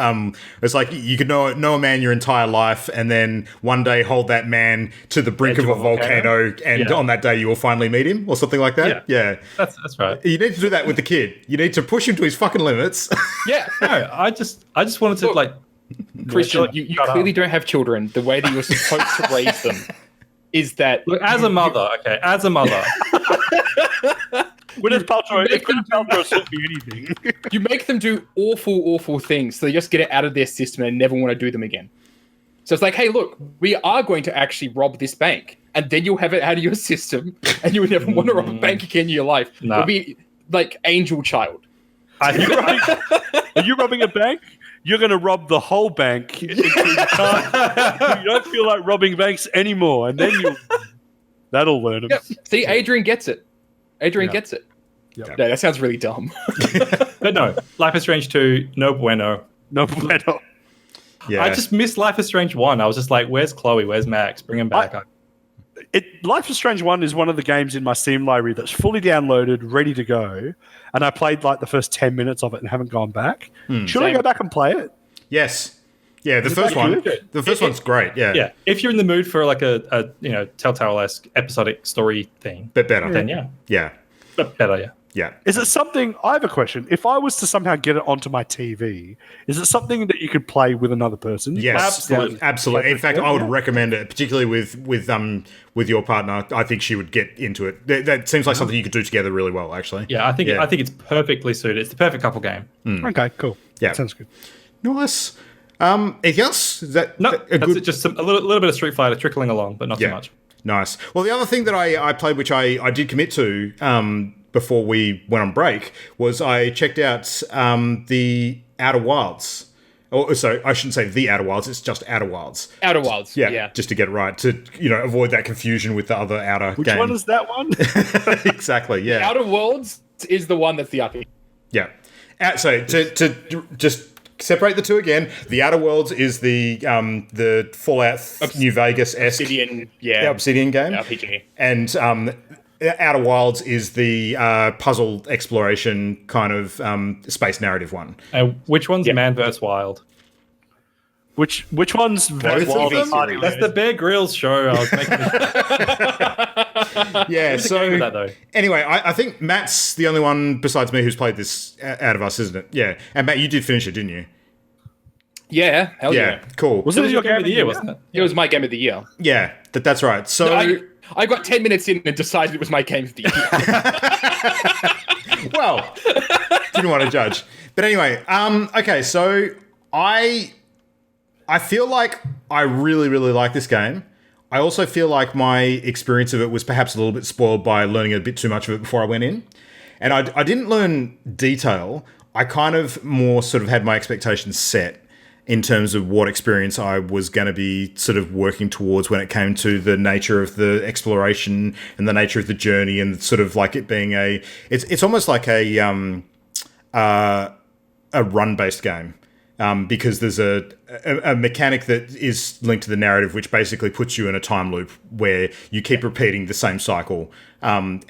It's like you could know a man your entire life, and then one day hold that man to the brink of a volcano, and on that day you will finally meet him, or something like that. Yeah. That's right. You need to do that with the kid. You need to push him to his fucking limits. Yeah. No, I just wanted to like. Christian, you clearly don't have children. The way that you're supposed to raise them is that... Look, as a mother. Gwyneth Paltrow taught me anything. You make them do awful things, so they just get it out of their system and never want to do them again. So it's like, hey, look, we are going to actually rob this bank, and then you'll have it out of your system, and you would never want to rob a bank again in your life. No. It'll be like Angel Child. Are you robbing a bank? You're going to rob the whole bank until you don't feel like robbing banks anymore, and then that'll learn them. Yep. See, Adrian gets it. Gets it. Yep. No, that sounds really dumb. But no, Life is Strange 2, no bueno. No bueno. Yeah. I just missed Life is Strange 1. I was just like, where's Chloe? Where's Max? Bring him back. Life is Strange 1 is one of the games in my Steam library that's fully downloaded, ready to go, and I played like the first 10 minutes of it and haven't gone back. Should I go back and play it? Yes. Yeah, the first one's great, yeah. Yeah, if you're in the mood for like a Telltale-esque episodic story thing. But better. Then yeah. Yeah. But better, yeah. Yeah. Is it something, I have a question. If I was to somehow get it onto my TV, is it something that you could play with another person? Yes, absolutely. In fact, I would recommend it, particularly with your partner. I think she would get into it. That seems like something you could do together really well, actually. Yeah, I think it's perfectly suited. It's the perfect couple game. Okay, cool. Yeah. That sounds good. Nice. Anything else? That's it. Just a little bit of Street Fighter trickling along, but not too much. Nice. Well, the other thing that I played, which I did commit to before we went on break, was I checked out the Outer Wilds. Oh, sorry, I shouldn't say the Outer Wilds. It's just Outer Wilds. Outer Wilds. Yeah, just to get it right, to avoid that confusion with the other Outer game. Which one is that one? Exactly. Yeah. The Outer Worlds is the one that's the RPG. Yeah. So to just separate the two again, the Outer Worlds is the Fallout New Vegas-esque Obsidian game RPG, and Outer Wilds is the puzzle exploration kind of space narrative one. Which one's Man vs. Wild? Which one's Both of them? That's the Bear Grylls show. I was making Yeah, so that, though. Anyway, I think Matt's the only one besides me who's played this out of us, isn't it? Yeah. And Matt, you did finish it, didn't you? Yeah, hell yeah. Cool. Was it your game of the year, wasn't it? It was my game of the year. Yeah, that's right. So I got 10 minutes in and decided it was my game of the year. Well, didn't want to judge. But anyway, okay, so I feel like I really, really like this game. I also feel like my experience of it was perhaps a little bit spoiled by learning a bit too much of it before I went in. And I didn't learn detail. I kind of more sort of had my expectations set in terms of what experience I was going to be sort of working towards when it came to the nature of the exploration and the nature of the journey, and sort of like it being it's almost like a run-based game. Because there's a mechanic that is linked to the narrative, which basically puts you in a time loop where you keep repeating the same cycle, and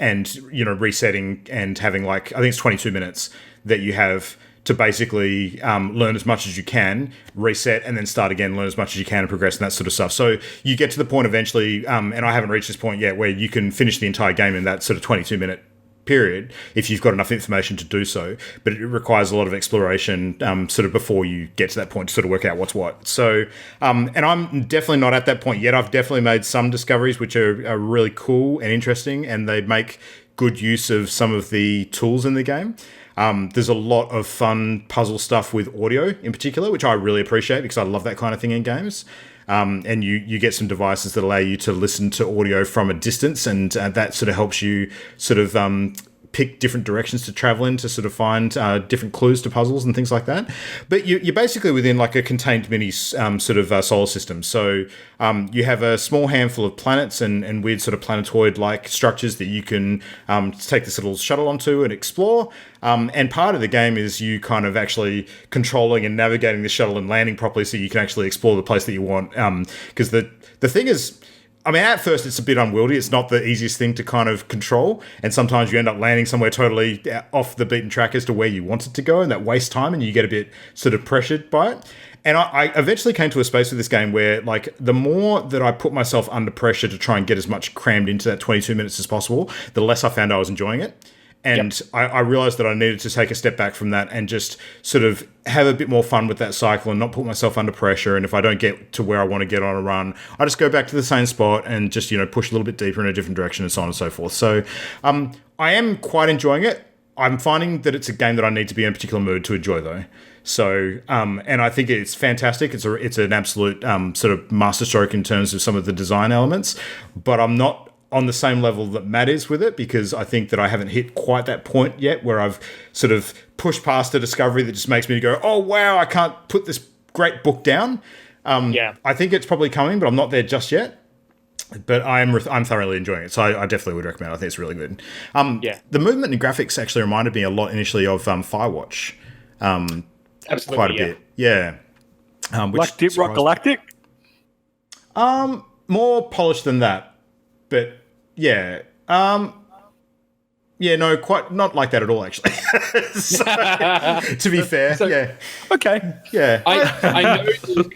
resetting and having I think it's 22 minutes that you have to basically learn as much as you can, reset, and then start again, learn as much as you can, and progress, and that sort of stuff. So you get to the point eventually, and I haven't reached this point yet, where you can finish the entire game in that sort of 22-minute period if you've got enough information to do so, but it requires a lot of exploration sort of before you get to that point to sort of work out what's what. So and I'm definitely not at that point yet. I've definitely made some discoveries which are really cool and interesting, and they make good use of some of the tools in the game. There's a lot of fun puzzle stuff with audio in particular, which I really appreciate because I love that kind of thing in games. And you get some devices that allow you to listen to audio from a distance, and that sort of helps you sort of pick different directions to travel in to sort of find different clues to puzzles and things like that. But you're basically within like a contained mini sort of solar system. So you have a small handful of planets and weird sort of planetoid-like structures that you can take this little shuttle onto and explore. And part of the game is you kind of actually controlling and navigating the shuttle and landing properly so you can actually explore the place that you want. Because the thing is, I mean, at first it's a bit unwieldy. It's not the easiest thing to kind of control. And sometimes you end up landing somewhere totally off the beaten track as to where you want it to go, and that wastes time and you get a bit sort of pressured by it. And I eventually came to a space with this game where, like, the more that I put myself under pressure to try and get as much crammed into that 22 minutes as possible, the less I found I was enjoying it. And I realized that I needed to take a step back from that and just sort of have a bit more fun with that cycle and not put myself under pressure. And if I don't get to where I want to get on a run, I just go back to the same spot and just, push a little bit deeper in a different direction and so on and so forth. So I am quite enjoying it. I'm finding that it's a game that I need to be in a particular mood to enjoy, though. So, and I think it's fantastic. It's an absolute sort of masterstroke in terms of some of the design elements, but I'm not on the same level that Matt is with it, because I think that I haven't hit quite that point yet where I've sort of pushed past a discovery that just makes me go, oh, wow, I can't put this great book down. I think it's probably coming, but I'm not there just yet. But I'm thoroughly enjoying it, so I definitely would recommend it. I think it's really good. The movement and graphics actually reminded me a lot initially of Firewatch. Absolutely, quite a bit. Yeah. Like Deep Rock Galactic? More polished than that. But yeah, no, quite not like that at all, actually. So, to be fair, okay, yeah. I know that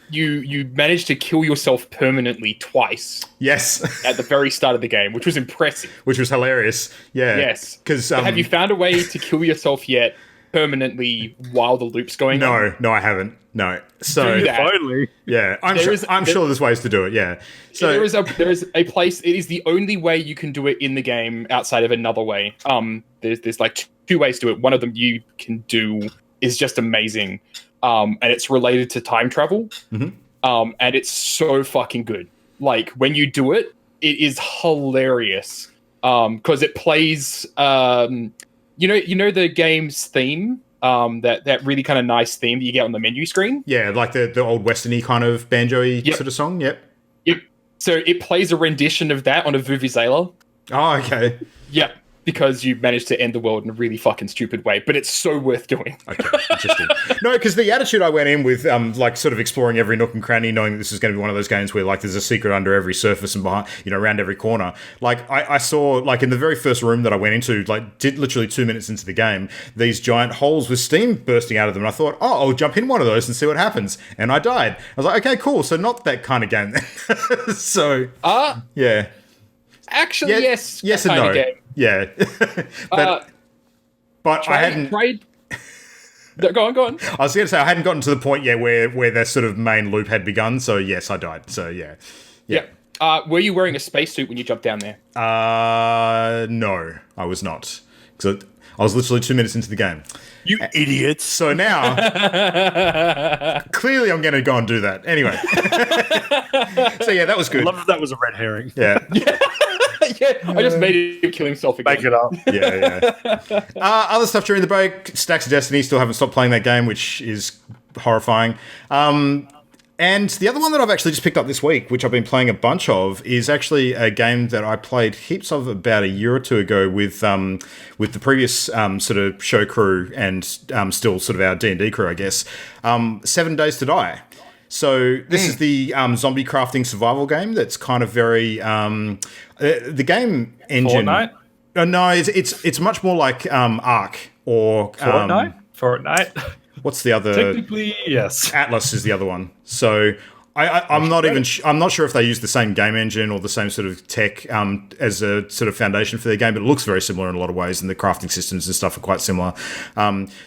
you managed to kill yourself permanently twice. Yes, at the very start of the game, which was impressive. Which was hilarious. Yeah. Yes, because have you found a way to kill yourself yet permanently while the loop's going on? No, I haven't. No. So finally, yeah, I'm sure there's ways to do it. Yeah. So there is a place. It is the only way you can do it in the game outside of another way. There's like two ways to do it. One of them you can do is just amazing, and it's related to time travel. Mm-hmm. And it's so fucking good. Like when you do it, it is hilarious. Because it plays. You know the game's theme. That really kind of nice theme that you get on the menu screen. Yeah, like the old westerny kind of banjo-y sort of song. Yep. So it plays a rendition of that on a vuvuzela. Oh, okay. Yep. Because you managed to end the world in a really fucking stupid way, but it's so worth doing. Okay, interesting. No, because the attitude I went in with, like sort of exploring every nook and cranny, knowing that this is going to be one of those games where like there's a secret under every surface and behind, around every corner. Like I saw, like in the very first room that I went into, like did literally 2 minutes into the game, these giant holes with steam bursting out of them. And I thought, oh, I'll jump in one of those and see what happens. And I died. I was like, okay, cool. So not that kind of game then. So, yeah. Actually, yes and no. Game. Yeah, but I hadn't. Go on. I was going to say I hadn't gotten to the point yet where that sort of main loop had begun. So yes, I died. So yeah. Were you wearing a spacesuit when you jumped down there? No, I was not. Because I was literally 2 minutes into the game. You idiots! So now, clearly, I'm going to go and do that anyway. So yeah, that was good. I love that was a red herring. Yeah. I just made him kill himself again. Make it up. Yeah. Other stuff during the break, Stacks of Destiny, still haven't stopped playing that game, which is horrifying. And the other one that I've actually just picked up this week, which I've been playing a bunch of, is actually a game that I played heaps of about a year or two ago with the previous sort of show crew and still sort of our D&D crew, I guess. 7 Days to Die. So this is the zombie crafting survival game that's kind of very the game engine. Fortnite? No, it's much more like Ark or Fortnite. What's the other? Technically, yes. Atlas is the other one. So I'm not even. I'm not sure if they use the same game engine or the same sort of tech as a sort of foundation for their game, but it looks very similar in a lot of ways, and the crafting systems and stuff are quite similar.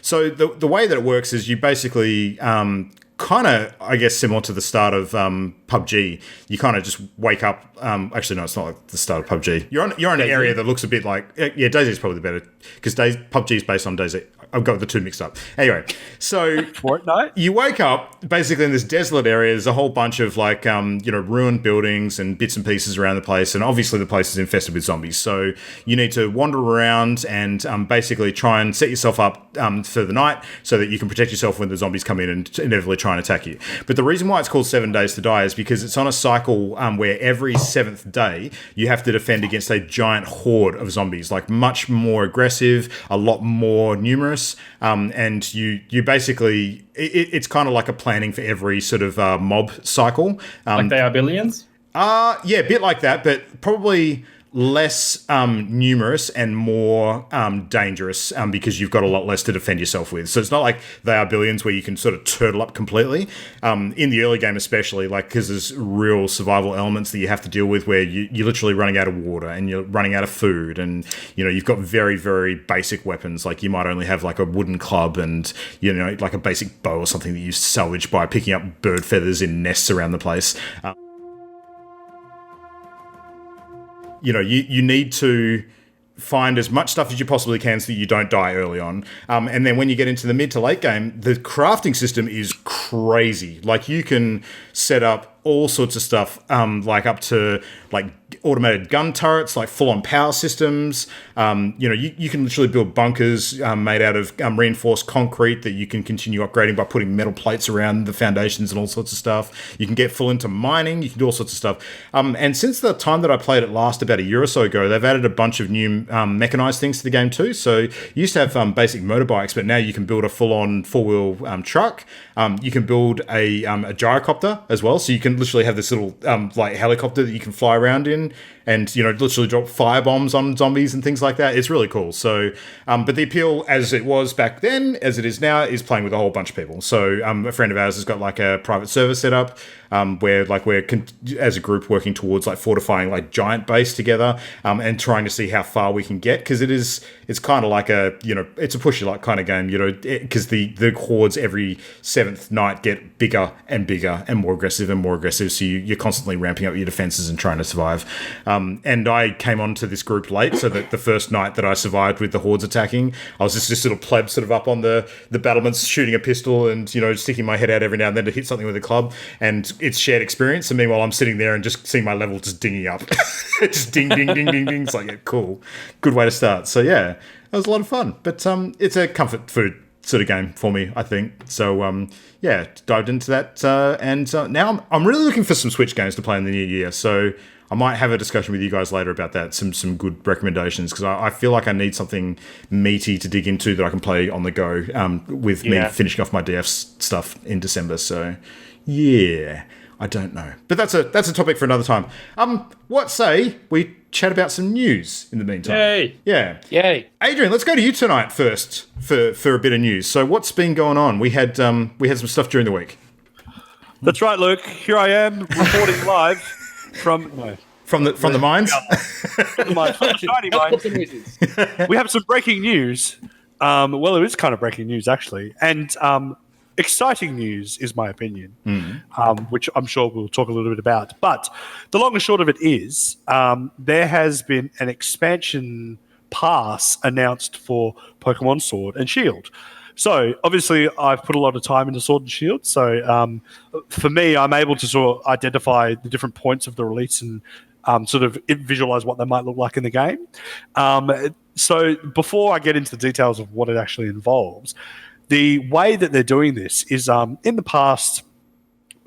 So the way that it works is you basically kind of, I guess, similar to the start of PUBG. You kind of just wake up. Actually, no, it's not like the start of PUBG. You're on an area that looks a bit like DayZ is probably better because PUBG is based on DayZ. I've got the two mixed up. Anyway, so Fortnite. You wake up basically in this desolate area. There's a whole bunch of like ruined buildings and bits and pieces around the place, and obviously the place is infested with zombies. So you need to wander around and basically try and set yourself up for the night so that you can protect yourself when the zombies come in and inevitably try and attack you. But the reason why it's called 7 Days to Die is because it's on a cycle where every 7th day you have to defend against a giant horde of zombies, like much more aggressive, a lot more numerous. And you basically, it's kind of like a planning for every sort of mob cycle. Like they are billions? Yeah, a bit like that, but probably less numerous and more dangerous because you've got a lot less to defend yourself with. So it's not like they are billions where you can sort of turtle up completely. In the early game especially, like because there's real survival elements that you have to deal with where you're literally running out of water and you're running out of food, and you've got very, very basic weapons. Like you might only have like a wooden club and like a basic bow or something that you salvage by picking up bird feathers in nests around the place. You need to find as much stuff as you possibly can so that you don't die early on. And then when you get into the mid to late game, the crafting system is crazy. Like you can set up all sorts of stuff, like up to like automated gun turrets, like full-on power systems. You can literally build bunkers made out of reinforced concrete that you can continue upgrading by putting metal plates around the foundations and all sorts of stuff. You can get full into mining. You can do all sorts of stuff. And since the time that I played it last, about a year or so ago, they've added a bunch of new mechanized things to the game too. So you used to have basic motorbikes, but now you can build a full-on four-wheel truck. You can build a gyrocopter as well, so you can literally have this little like helicopter that you can fly around in and literally drop fire bombs on zombies and things like that. It's really cool. So but the appeal as it was back then, as it is now, is playing with a whole bunch of people. So a friend of ours has got like a private server set up where like we're as a group working towards like fortifying like giant base together and trying to see how far we can get, because it's kind of like a it's a push your luck kind of game, because the hordes every 7th night get bigger and bigger and more aggressive, so you're constantly ramping up your defenses and trying to survive. And I came onto this group late, so that the first night that I survived with the hordes attacking, I was just this little pleb sort of up on the battlements shooting a pistol and sticking my head out every now and then to hit something with a club, and it's shared experience. And meanwhile I'm sitting there and just seeing my level just dinging up. Just ding ding ding ding ding. It's like, yeah, cool, good way to start. So yeah, that was a lot of fun. But it's a comfort food sort of game for me, I think. So yeah, dived into that, and now I'm really looking for some Switch games to play in the new year. So I might have a discussion with you guys later about that, some good recommendations, because I feel like I need something meaty to dig into that I can play on the go with me finishing off my DF stuff in December. So yeah, I don't know, but that's a topic for another time. What say we chat about some news in the meantime? Yay! Yeah, Yay! Adrian, let's go to you tonight first for a bit of news. So what's been going on? We had some stuff during the week. That's right, Luke. Here I am reporting live from the mines. From the mines, from the shiny mines. We have some breaking news. Well, it is kind of breaking news actually, and exciting news is my opinion, which I'm sure we'll talk a little bit about. But the long and short of it is, there has been an expansion pass announced for Pokemon Sword and Shield. So obviously I've put a lot of time into Sword and Shield. So for me, I'm able to sort of identify the different points of the release and sort of visualize what they might look like in the game. So before I get into the details of what it actually involves, the way that they're doing this is in the past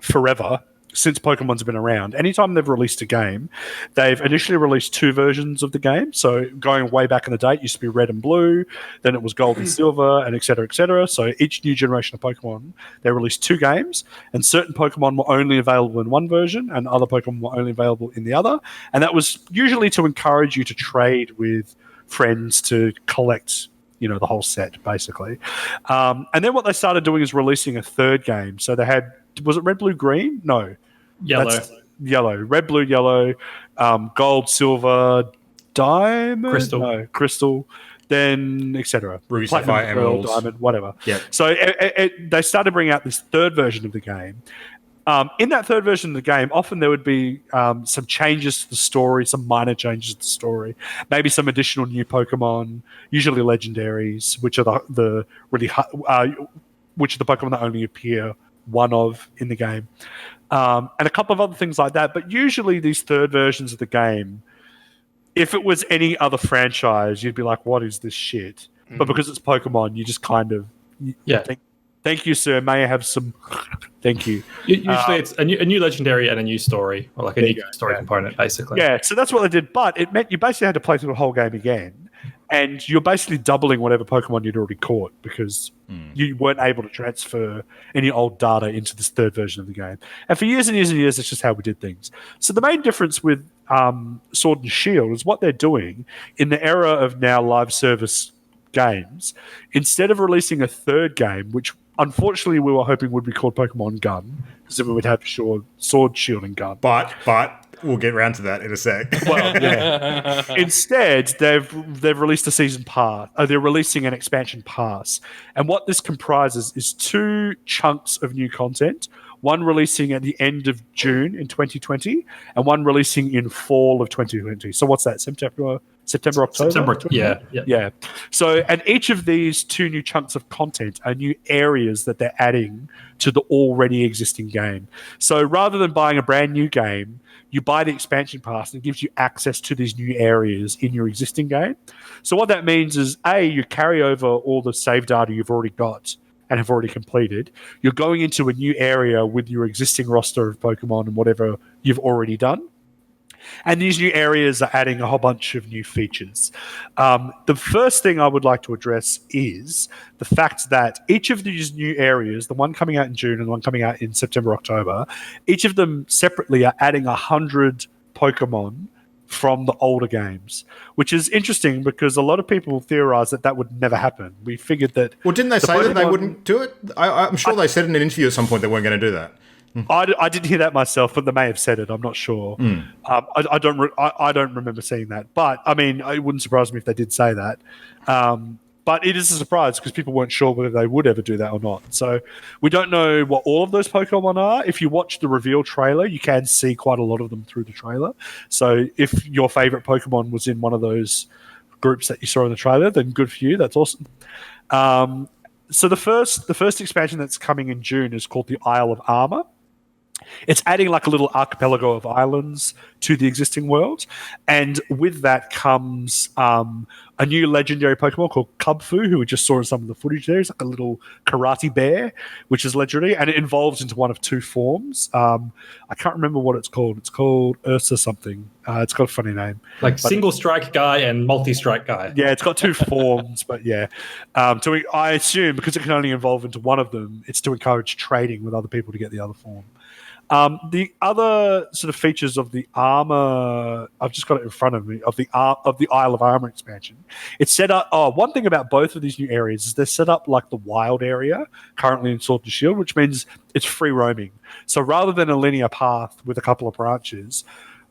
forever, since Pokemon's been around, anytime they've released a game, they've initially released 2 versions of the game. So going way back in the day, it used to be red and blue, then it was gold and silver, and et cetera, et cetera. So each new generation of Pokemon, they released 2 games, and certain Pokemon were only available in one version, and other Pokemon were only available in the other. And that was usually to encourage you to trade with friends to collect the whole set, basically. And then what they started doing is releasing a 3rd game. So they had, was it Red, Blue, Green? No. Yellow. That's yellow. Red, blue, yellow, gold, silver, diamond, crystal, then etc. Ruby, sapphire, emerald, diamond, whatever. Yeah. So they started bringing out this third version of the game. In that third version of the game, often there would be some changes to the story, some minor changes to the story, maybe some additional new Pokemon, usually legendaries, which are the Pokemon that only appear one of in the game, and a couple of other things like that. But usually these third versions of the game, if it was any other franchise, you'd be like, what is this shit? Mm-hmm. But because it's Pokemon, you just kind of... Thank you, sir. May I have some... Thank you. Usually it's a new legendary and a new story, or like a new story component, basically. Yeah, so that's what they did. But it meant you basically had to play through the whole game again, and you're basically doubling whatever Pokemon you'd already caught because you weren't able to transfer any old data into this third version of the game. And for years and years and years, that's just how we did things. So the main difference with Sword and Shield is what they're doing in the era of now live service games. Instead of releasing a third game, which unfortunately we were hoping would be called Pokemon Gun, because then we would have Sword, Shield, and Gun. But we'll get around to that in a sec. Well, yeah. Instead, they've released a season pass. They're releasing an expansion pass, and what this comprises is 2 chunks of new content. One releasing at the end of June in 2020, and one releasing in fall of 2020. So what's that? September, October? Yeah. So, and each of these 2 new chunks of content are new areas that they're adding to the already existing game. So rather than buying a brand new game, you buy the expansion pass and it gives you access to these new areas in your existing game. So what that means is, A, you carry over all the save data you've already got and have already completed. You're going into a new area with your existing roster of Pokemon and whatever you've already done. And these new areas are adding a whole bunch of new features. The first thing I would like to address is the fact that each of these new areas, the one coming out in June and the one coming out in September, October, each of them separately are adding 100 Pokemon from the older games, which is interesting because a lot of people theorize that would never happen. We figured that... Well, didn't they say Pokemon, that they wouldn't do it? I'm sure they said in an interview at some point they weren't going to do that. I didn't hear that myself, but they may have said it. I'm not sure. I don't remember seeing that. But, I mean, it wouldn't surprise me if they did say that. But it is a surprise because people weren't sure whether they would ever do that or not. So we don't know what all of those Pokemon are. If you watch the reveal trailer, you can see quite a lot of them through the trailer. So if your favorite Pokemon was in one of those groups that you saw in the trailer, then good for you. That's awesome. So the first expansion that's coming in June is called the Isle of Armor. It's adding like a little archipelago of islands to the existing world. And with that comes a new legendary Pokemon called Kubfu, who we just saw in some of the footage there. It's like a little karate bear, which is legendary. And it evolves into one of 2 forms. I can't remember what it's called. It's called Ursa something. It's got a funny name. Single strike guy and multi-strike guy. Yeah, it's got 2 forms, but yeah. I assume because it can only evolve into one of them, it's to encourage trading with other people to get the other form. The other sort of features of the armor, I've just got it in front of me, of the Isle of Armor expansion. It's set up. One thing about both of these new areas is they're set up like the wild area currently in Sword and Shield, which means it's free roaming. So rather than a linear path with a couple of branches,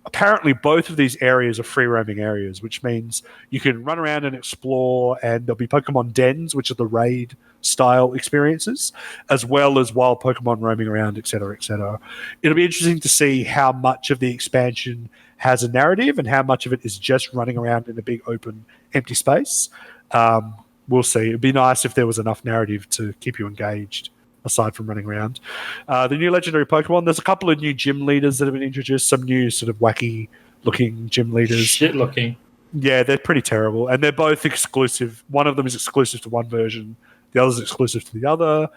apparently both of these areas are free roaming areas, which means you can run around and explore, and there'll be Pokemon dens, which are the raid style experiences, as well as wild Pokemon roaming around, etc., etc. It'll be interesting to see how much of the expansion has a narrative and how much of it is just running around in a big open empty space. We'll see. It'd be nice if there was enough narrative to keep you engaged aside from running around. The new legendary Pokemon, there's a couple of new gym leaders that have been introduced, some new sort of wacky looking gym leaders. Shit looking. Yeah, they're pretty terrible. And they're both exclusive. One of them is exclusive to one version. The other's exclusive to the other.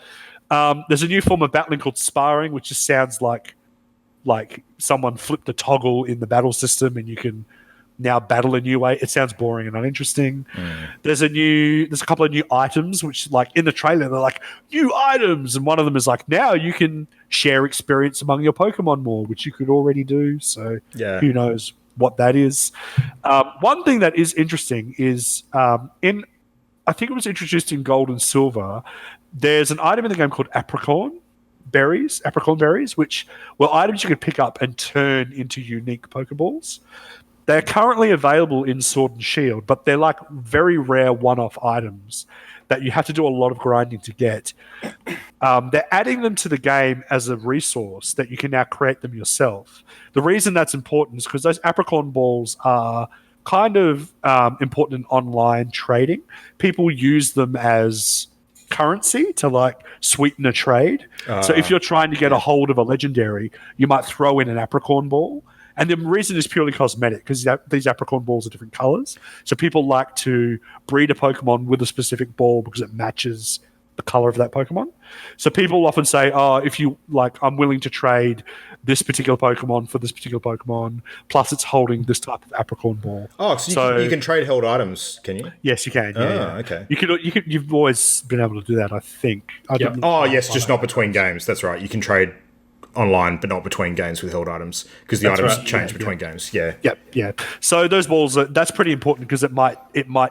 There's a new form of battling called sparring, which just sounds like someone flipped a toggle in the battle system and you can now battle a new way. It sounds boring and uninteresting. There's a couple of new items, which like in the trailer, they're like new items. And one of them is like, now you can share experience among your Pokemon more, which you could already do. So who knows what that is. One thing that is interesting is I think it was introduced in Gold and Silver. There's an item in the game called Apricorn berries, apricot berries, which were items you could pick up and turn into unique Pokeballs. They're currently available in Sword and Shield, but they're like very rare one-off items that you have to do a lot of grinding to get. They're adding them to the game as a resource that you can now create them yourself. The reason that's important is because those apricot balls are kind of important in online trading. People use them as currency to like sweeten a trade. So if you're trying to get a hold of a legendary, you might throw in an apricot ball. And the reason is purely cosmetic because these apricot balls are different colors. So people like to breed a Pokemon with a specific ball because it matches the color of that Pokemon. So people often say, oh, if you like, I'm willing to trade this particular Pokemon for this particular Pokemon, plus it's holding this type of apricot ball. Oh, so you can trade held items, can you? Yes, you can. Yeah. Okay. You've always been able to do that, I think. Oh, yes, just not between games. That's right. You can trade online, but not between games with held items because the items change between games. Yeah. Yep. So those balls, that's pretty important because it might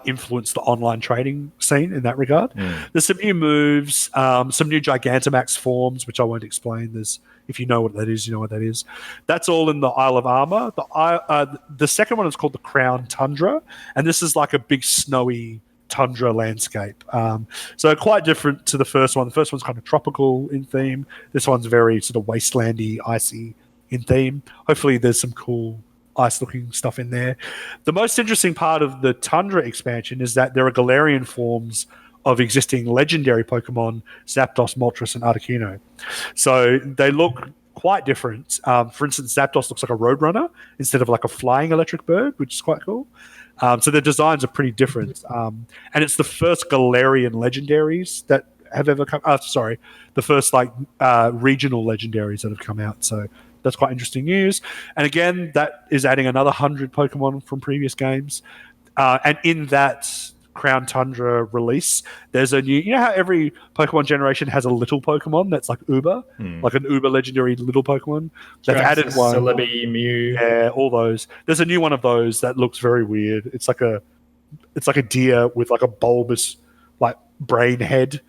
influence the online trading scene in that regard. There's some new moves, some new Gigantamax forms, which I won't explain. If you know what that is, you know what that is. That's all in the Isle of Armor. The second one is called the Crown Tundra, and this is like a big snowy tundra landscape. So quite different to the first one. The first one's kind of tropical in theme. This one's very sort of wastelandy, icy in theme. Hopefully there's some cool ice-looking stuff in there. The most interesting part of the Tundra expansion is that there are Galarian forms of existing legendary Pokemon, Zapdos, Moltres, and Articuno. So they look quite different. For instance, Zapdos looks like a Roadrunner instead of like a flying electric bird, which is quite cool. So the designs are pretty different. And it's the first Galarian legendaries that have ever come out. The first regional legendaries that have come out. So that's quite interesting news. And again, that is adding another 100 Pokemon from previous games. And in that Crown Tundra release, there's a new, you know how every Pokemon generation has a little Pokemon that's like Uber, like an Uber legendary little Pokemon. They've added one. Celebi, Mew. Yeah, all those. There's a new one of those that looks very weird. It's like a deer with like a bulbous like brain head.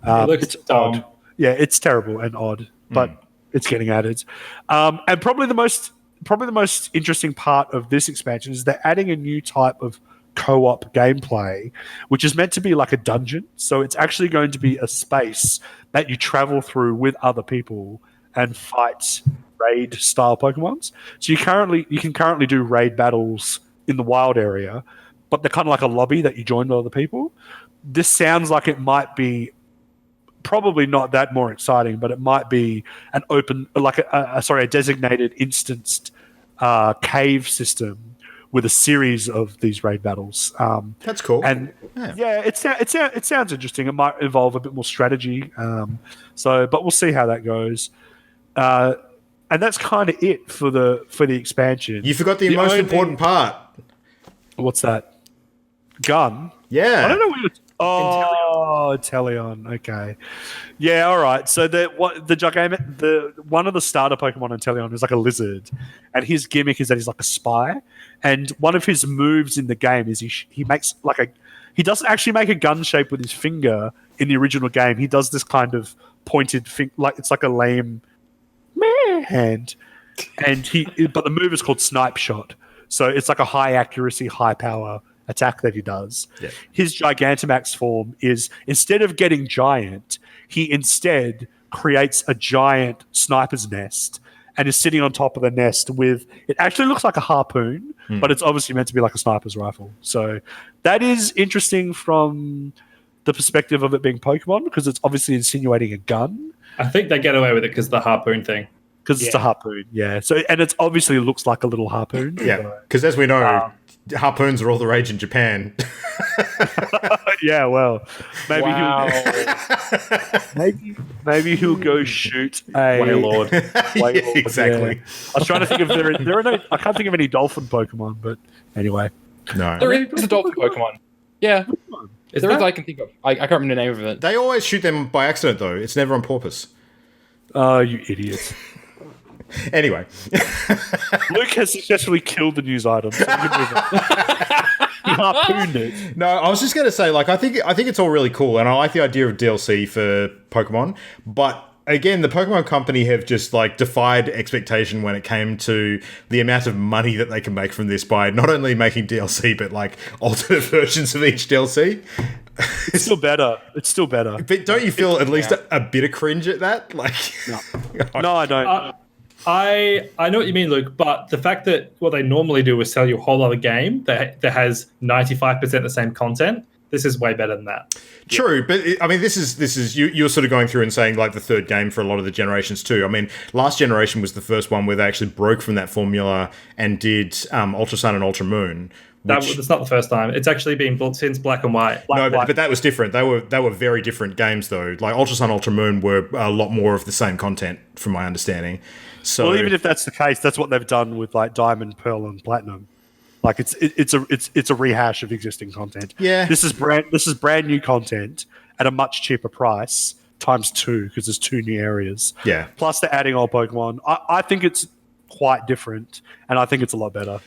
It looks dumb. Odd. Yeah, it's terrible and odd, but it's getting added. And probably the most interesting part of this expansion is they're adding a new type of co-op gameplay, which is meant to be like a dungeon. So it's actually going to be a space that you travel through with other people and fight raid style Pokemons. So you can currently do raid battles in the wild area, but they're kind of like a lobby that you join with other people. This sounds like it might be probably not that more exciting, but it might be an open, like a designated instanced cave system with a series of these raid battles. That's cool. And it sounds interesting. It might involve a bit more strategy. But we'll see how that goes. And that's kind of it for the expansion. You forgot the most important part. What's that? Gun? Yeah. I don't know what you're... Oh, Inteleon. Okay. Yeah, all right. So one of the starter Pokemon Inteleon is like a lizard, and his gimmick is that he's like a spy. And one of his moves in the game is he makes he doesn't actually make a gun shape with his finger in the original game. He does this kind of pointed it's like a lame hand. And but the move is called Snipe Shot. So it's like a high accuracy, high power attack that he does. Yeah. His Gigantamax form is, instead of getting giant, he instead creates a giant sniper's nest and is sitting on top of the nest with, it actually looks like a harpoon, but it's obviously meant to be like a sniper's rifle. So that is interesting from the perspective of it being Pokemon, because it's obviously insinuating a gun. I think they get away with it because the harpoon thing. Because it's a harpoon, yeah. So, and it obviously looks like a little harpoon. Yeah, because as we know, harpoons are all the rage in Japan. Yeah, well, maybe he'll go shoot a Wailord. Yeah, exactly. Yeah. I was trying to think of I can't think of any dolphin Pokemon, but anyway, no, there is a dolphin Pokemon. Yeah, there is. I can think of. I can't remember the name of it. They always shoot them by accident, though. It's never on purpose. Oh, you idiots. Anyway, Luke has successfully killed the news item. So he harpooned it. No, I was just going to say, I think it's all really cool, and I like the idea of DLC for Pokemon. But again, the Pokemon Company have just like defied expectation when it came to the amount of money that they can make from this by not only making DLC but like alternate versions of each DLC. It's still better. It's still better. But don't you feel at least a bit of cringe at that? Like, No, I don't. I know what you mean, Luke, but the fact that what they normally do is sell you a whole other game that has 95% the same content, this is way better than that. True, but I mean, this is you're sort of going through and saying like the third game for a lot of the generations too. I mean, last generation was the first one where they actually broke from that formula and did Ultra Sun and Ultra Moon. That's not the first time. It's actually been built since Black and White. But that was different. They were very different games though. Like Ultra Sun, Ultra Moon were a lot more of the same content, from my understanding. So, well, even if that's the case, that's what they've done with like Diamond, Pearl, and Platinum. Like it's a rehash of existing content. Yeah, this is brand new content at a much cheaper price times 2 because there's 2 new areas. Yeah, plus they're adding old Pokemon. I think it's quite different, and I think it's a lot better.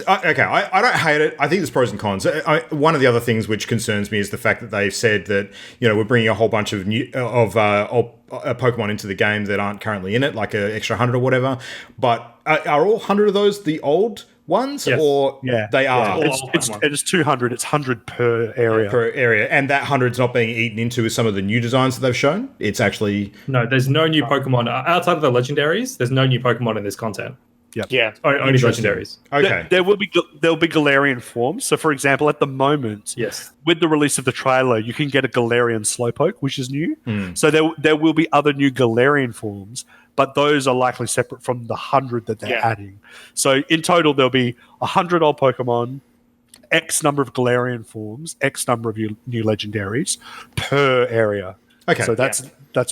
I don't hate it. I think there's pros and cons. One of the other things which concerns me is the fact that they've said that we're bringing a whole bunch of new Pokemon into the game that aren't currently in it, like an extra 100 or whatever. But are all 100 of those the old ones, yes. or they are? It's 200. It's 100 per area. And that 100's not being eaten into with some of the new designs that they've shown. It's actually there's no new Pokemon outside of the legendaries. There's no new Pokemon in this content. Yep. Yeah. Only legendaries. Okay. There'll be Galarian forms. So, for example, at the moment, yes, with the release of the trailer, you can get a Galarian Slowpoke, which is new. So there will be other new Galarian forms, but those are likely separate from the 100 that they're adding. So in total, there'll be 100 old Pokemon, X number of Galarian forms, X number of new legendaries per area. Okay. So that's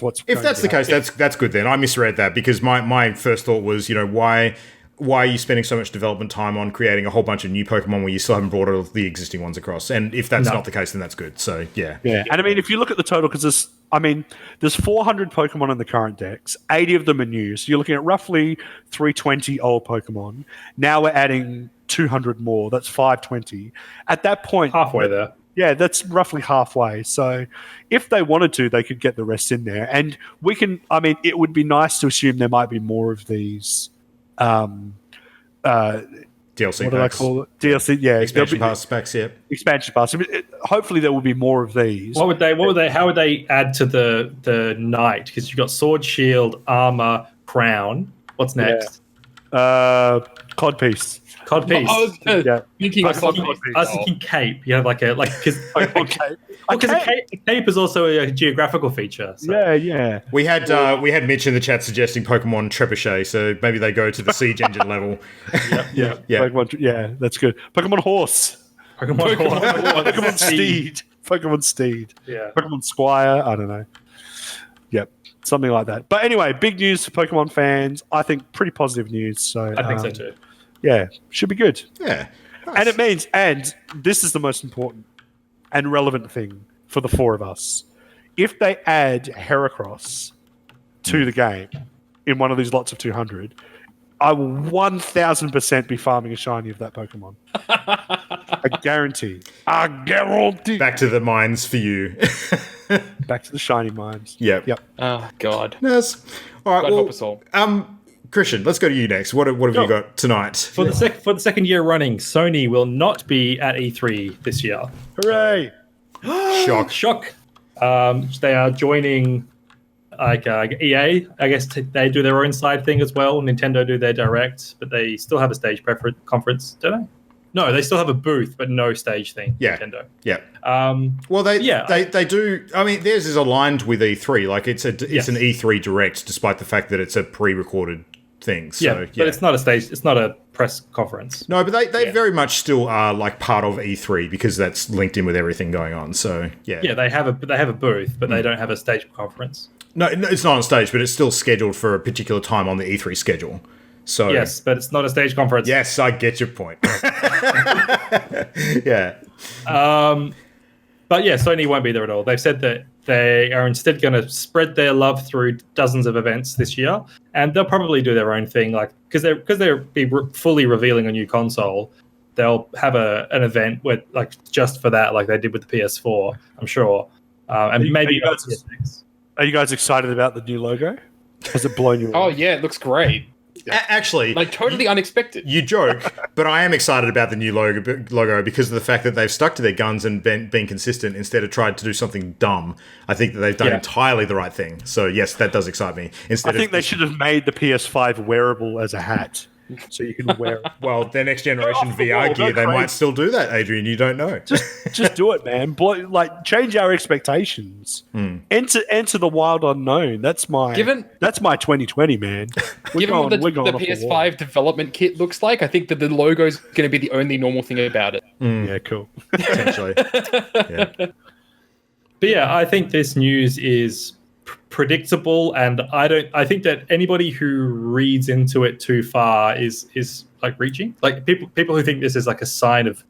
what's. If that's the case, that's good then. I misread that because my first thought was, why are you spending so much development time on creating a whole bunch of new Pokemon when you still haven't brought all the existing ones across? And if that's not the case, then that's good. So yeah. And I mean, if you look at the total, because there's 400 Pokemon in the current decks. 80 of them are new, so you're looking at roughly 320 old Pokemon. Now we're adding 200 more. That's 520. At that point, halfway there. Yeah, that's roughly halfway. So if they wanted to, they could get the rest in there. And we can, it would be nice to assume there might be more of these DLC what do packs. I call it? DLC, yeah. Expansion pass packs, yeah. Expansion pass. Hopefully there will be more of these. How would they add to the knight? Because you've got sword, shield, armor, crown. What's next? Codpiece. Codpiece. I was thinking I was thinking cape. You have because cape is also a geographical feature. So. Yeah. We had Mitch in the chat suggesting Pokemon Trebuchet, so maybe they go to the siege engine level. Yeah. Pokemon, that's good. Pokemon Horse. Pokemon Steed. Pokemon Steed. Yeah. Pokemon Squire. I don't know. Yep. Something like that. But anyway, big news for Pokemon fans. I think pretty positive news. So I think so too. Yeah, should be good. Yeah. Nice. And this is the most important and relevant thing for the 4 of us. If they add Heracross to the game in one of these lots of 200, I will 1000% be farming a shiny of that Pokemon. I guarantee. Back to the mines for you. Back to the shiny mines. Yep. Oh, God. Yes. All right. God help us all. Christian, let's go to you next. What have you got tonight? For the second year running, Sony will not be at E3 this year. Hooray! Shock. They are joining EA. I guess they do their own side thing as well. Nintendo do their direct, but they still have a stage conference, don't they? No, they still have a booth, but no stage thing. Yeah. Nintendo. Yeah. Well, they do. I mean, theirs is aligned with E3. Like it's an E3 direct, despite the fact that it's a pre-recorded thing. So, but it's not a stage. It's not a press conference. No, but they very much still are like part of E3 because that's linked in with everything going on. So yeah. Yeah, they have a booth, but they don't have a stage conference. No, it's not on stage, but it's still scheduled for a particular time on the E3 schedule. So yes, but it's not a stage conference. Yes, I get your point. Yeah. But yeah, Sony won't be there at all. They've said that they are instead going to spread their love through dozens of events this year, and they'll probably do their own thing, like because they're fully revealing a new console. They'll have an event with just for that, like they did with the PS4. I'm sure, and maybe are Are you guys excited about the new logo? Has it blown you away? Oh yeah, it looks great. Actually, Like totally unexpected. you joke, but I am excited about the new logo because of the fact that they've stuck to their guns and been consistent instead of tried to do something dumb. I think that they've done entirely the right thing. So yes, that does excite me. I think they should have made the PS5 wearable as a hat, so you can wear it. Well, their next generation off the VR wall, gear, go they might crazy. still do that, Adrian. You don't know. Just do it, man. Change our expectations. Enter the wild unknown. That's my 2020, man. Given what the off the wall. PS5 development kit looks like, I think that the logo is going to be the only normal thing about it. Yeah, cool. Potentially. Yeah. But yeah, I think this news is predictable, and I think that anybody who reads into it too far is like reaching. Like people who think this is like a sign of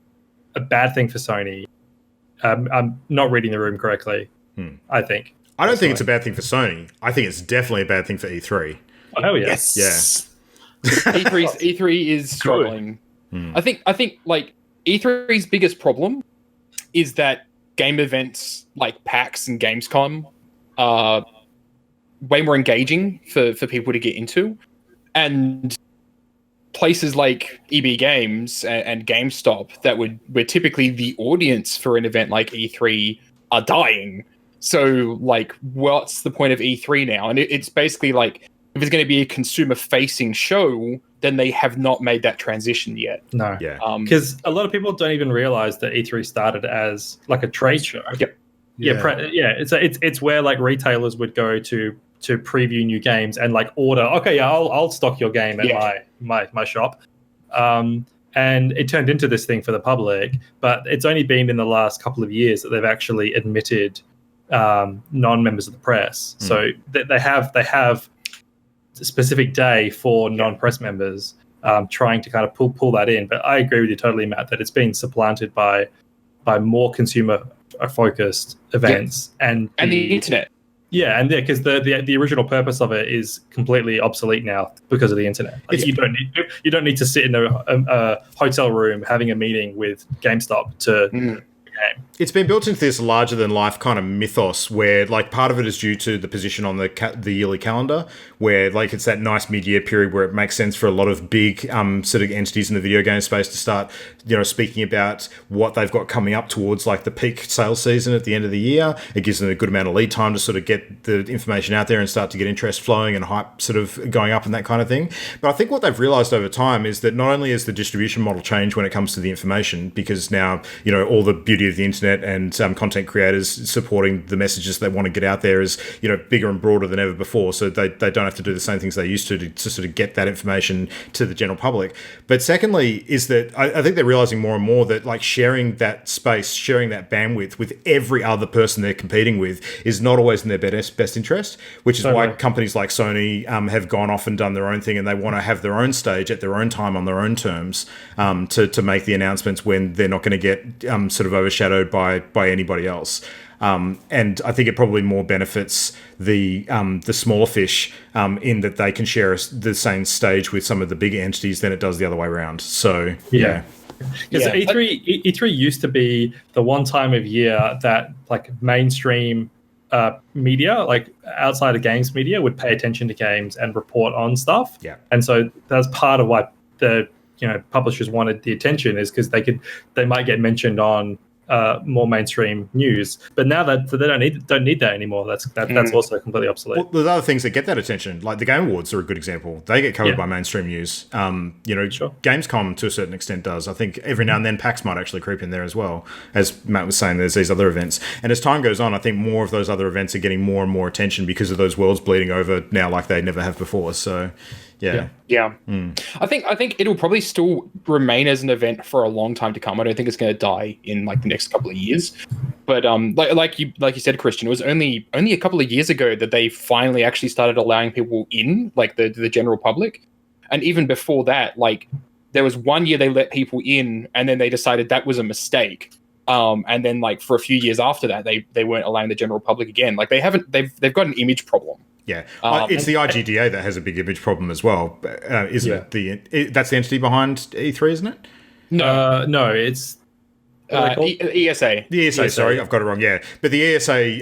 a bad thing for Sony. I'm not reading the room correctly. I think. I don't think it's a bad thing for Sony. I think it's definitely a bad thing for E3. Oh hell yeah. Yes. Yeah. E3 is struggling. I think like E3's biggest problem is that game events like PAX and Gamescom are way more engaging for people to get into, and places like EB Games and GameStop that were typically the audience for an event like E3 are dying. So like, what's the point of E3 now? And it's basically like, if it's going to be a consumer-facing show, then they have not made that transition yet. No. Yeah. Because a lot of people don't even realize that E3 started as like a trade show. Yep. It's where like retailers would go to preview new games and like order. Okay, yeah, I'll stock your game at my shop. And it turned into this thing for the public, but it's only been in the last couple of years that they've actually admitted non-members of the press. So they have a specific day for non-press members, trying to kind of pull that in. But I agree with you totally, Matt, that it's been supplanted by more consumer focused events and the internet. Yeah, and because the original purpose of it is completely obsolete now because of the internet. Like, you don't need to sit in a hotel room having a meeting with GameStop to game. It's been built into this larger than life kind of mythos where like part of it is due to the position on the yearly calendar, where like it's that nice mid-year period where it makes sense for a lot of big sort of entities in the video game space to start, speaking about what they've got coming up towards like the peak sales season at the end of the year. It gives them a good amount of lead time to sort of get the information out there and start to get interest flowing and hype sort of going up and that kind of thing. But I think what they've realized over time is that not only has the distribution model changed when it comes to the information, because now, all the beauty of the internet and content creators supporting the messages they want to get out there is, bigger and broader than ever before. So they don't have to do the same things they used to sort of get that information to the general public. But secondly, is that I think they're realizing more and more that like sharing that space, sharing that bandwidth with every other person they're competing with is not always in their best interest, which is why companies like Sony have gone off and done their own thing, and they want to have their own stage at their own time on their own terms to make the announcements when they're not going to get sort of overshadowed by anybody else. And I think it probably more benefits the smaller fish in that they can share the same stage with some of the bigger entities than it does the other way around. So yeah. Because E3 used to be the one time of year that like mainstream media, like outside of games media, would pay attention to games and report on stuff. Yeah. And so that's part of why the publishers wanted the attention, is because they might get mentioned on more mainstream news, but now that they don't need that anymore. That's also completely obsolete. Well, there's other things that get that attention, like the Game Awards are a good example. They get covered by mainstream news. Sure. Gamescom to a certain extent does. I think every now and then PAX might actually creep in there as well. As Matt was saying, there's these other events, and as time goes on, I think more of those other events are getting more and more attention because of those worlds bleeding over now like they never have before. So. Yeah. I think it'll probably still remain as an event for a long time to come. I don't think it's going to die in like the next couple of years. But like you said, Christian, it was only a couple of years ago that they finally actually started allowing people in, like the general public. And even before that, like there was one year they let people in, and then they decided that was a mistake. And then like for a few years after that, they weren't allowing the general public again. Like they've got an image problem. Yeah, it's the IGDA that has a big image problem as well, isn't it? That's the entity behind E3, isn't it? No, it's ESA. The ESA, ESA, sorry, yeah. I've got it wrong. Yeah, but the ESA,